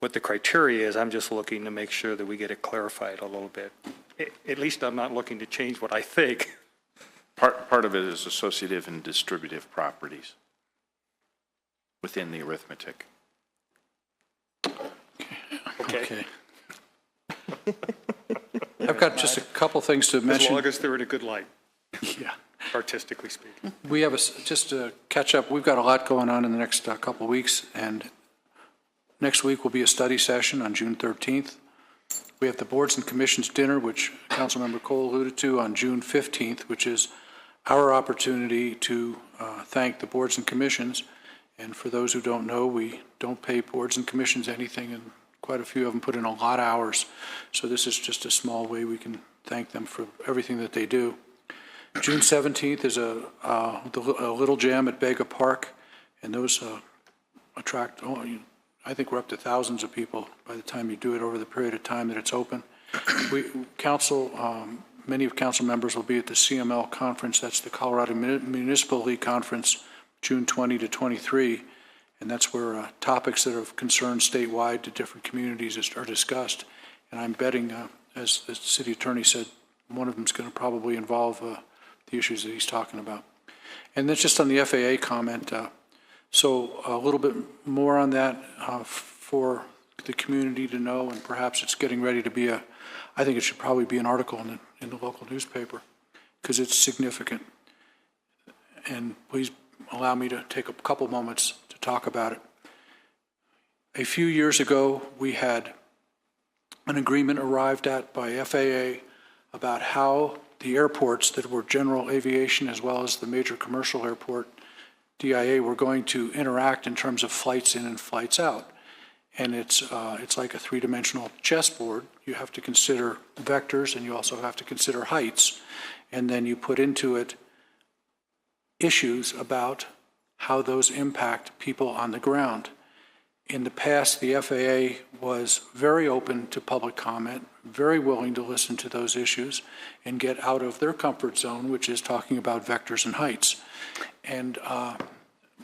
C: what the criteria is. I'm just looking to make sure that we get it clarified a little bit. At least I'm not looking to change what I think.
D: Part of it is associative and distributive properties within the arithmetic.
C: Okay.
A: I've got just a couple things to mention.
C: As long as they're in a good light.
A: Yeah.
C: Artistically speaking.
A: We have just to catch up, we've got a lot going on in the next couple of weeks, and next week will be a study session on June 13th. We have the Boards and Commissions dinner, which Councilmember Cole alluded to, on June 15th, which is our opportunity to thank the boards and commissions. And for those who don't know, we don't pay boards and commissions anything, and quite a few of them put in a lot of hours. So this is just a small way we can thank them for everything that they do. June 17th is a Little Jam at Bega Park, and those attract, I think we're up to thousands of people by the time you do it over the period of time that it's open. Many of council members will be at the CML conference. That's the Colorado Municipal League Conference, June 20 to 23. And that's where topics that are of concern statewide to different communities are discussed. And I'm betting, as the city attorney said, one of them is going to probably involve the issues that he's talking about. And then just on the FAA comment, so a little bit more on that for the community to know, and perhaps it's getting ready to be I think it should probably be an article in the local newspaper because it's significant. And please allow me to take a couple moments to talk about it. A few years ago, we had an agreement arrived at by FAA about how the airports that were general aviation as well as the major commercial airport, DIA, were going to interact in terms of flights in and flights out. And it's like a three-dimensional chessboard. You have to consider vectors and you also have to consider heights. And then you put into it issues about how those impact people on the ground. In the past, the FAA was very open to public comment, very willing to listen to those issues and get out of their comfort zone, which is talking about vectors and heights. And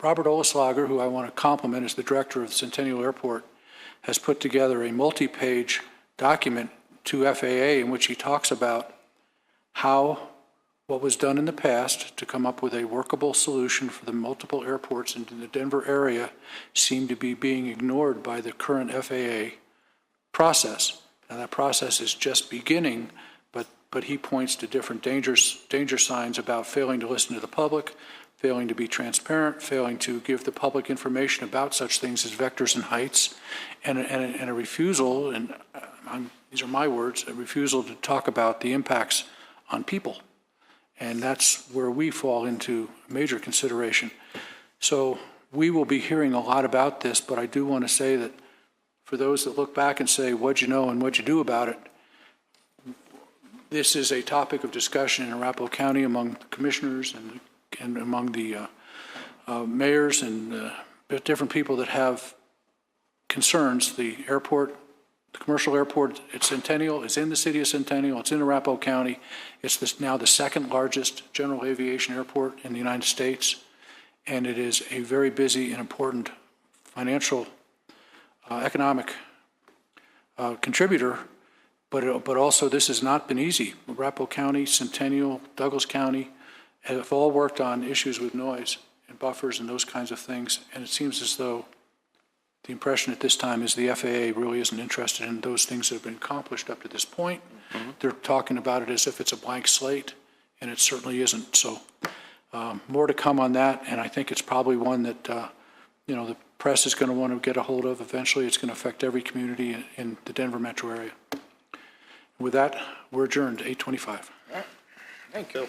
A: Robert Oleslager, who I want to compliment as the director of the Centennial Airport, has put together a multi-page document to FAA in which he talks about how what was done in the past to come up with a workable solution for the multiple airports in the Denver area seemed to be being ignored by the current FAA process. Now that process is just beginning, but he points to different danger signs about failing to listen to the public, failing to be transparent, failing to give the public information about such things as vectors and heights, and a refusal, and I'm these are my words, a refusal to talk about the impacts on people. And that's where we fall into major consideration. So we will be hearing a lot about this, but I do want to say that for those that look back and say, what'd you know and what'd you do about it, this is a topic of discussion in Arapahoe County among the commissioners and among the mayors and different people that have concerns. The airport, the commercial airport at Centennial is in the city of Centennial. It's in Arapahoe County. It's now the second largest general aviation airport in the United States, and it is a very busy and important financial, economic contributor. But also this has not been easy. Arapahoe County, Centennial, Douglas County have all worked on issues with noise and buffers and those kinds of things. And it seems as though the impression at this time is the FAA really isn't interested in those things that have been accomplished up to this point. They're talking about it as if it's a blank slate, and it certainly isn't. So more to come on that, and I think it's probably one that the press is going to want to get a hold of. Eventually, it's going to affect every community in the Denver metro area. With that, we're adjourned, 8:25.
L: Thank you.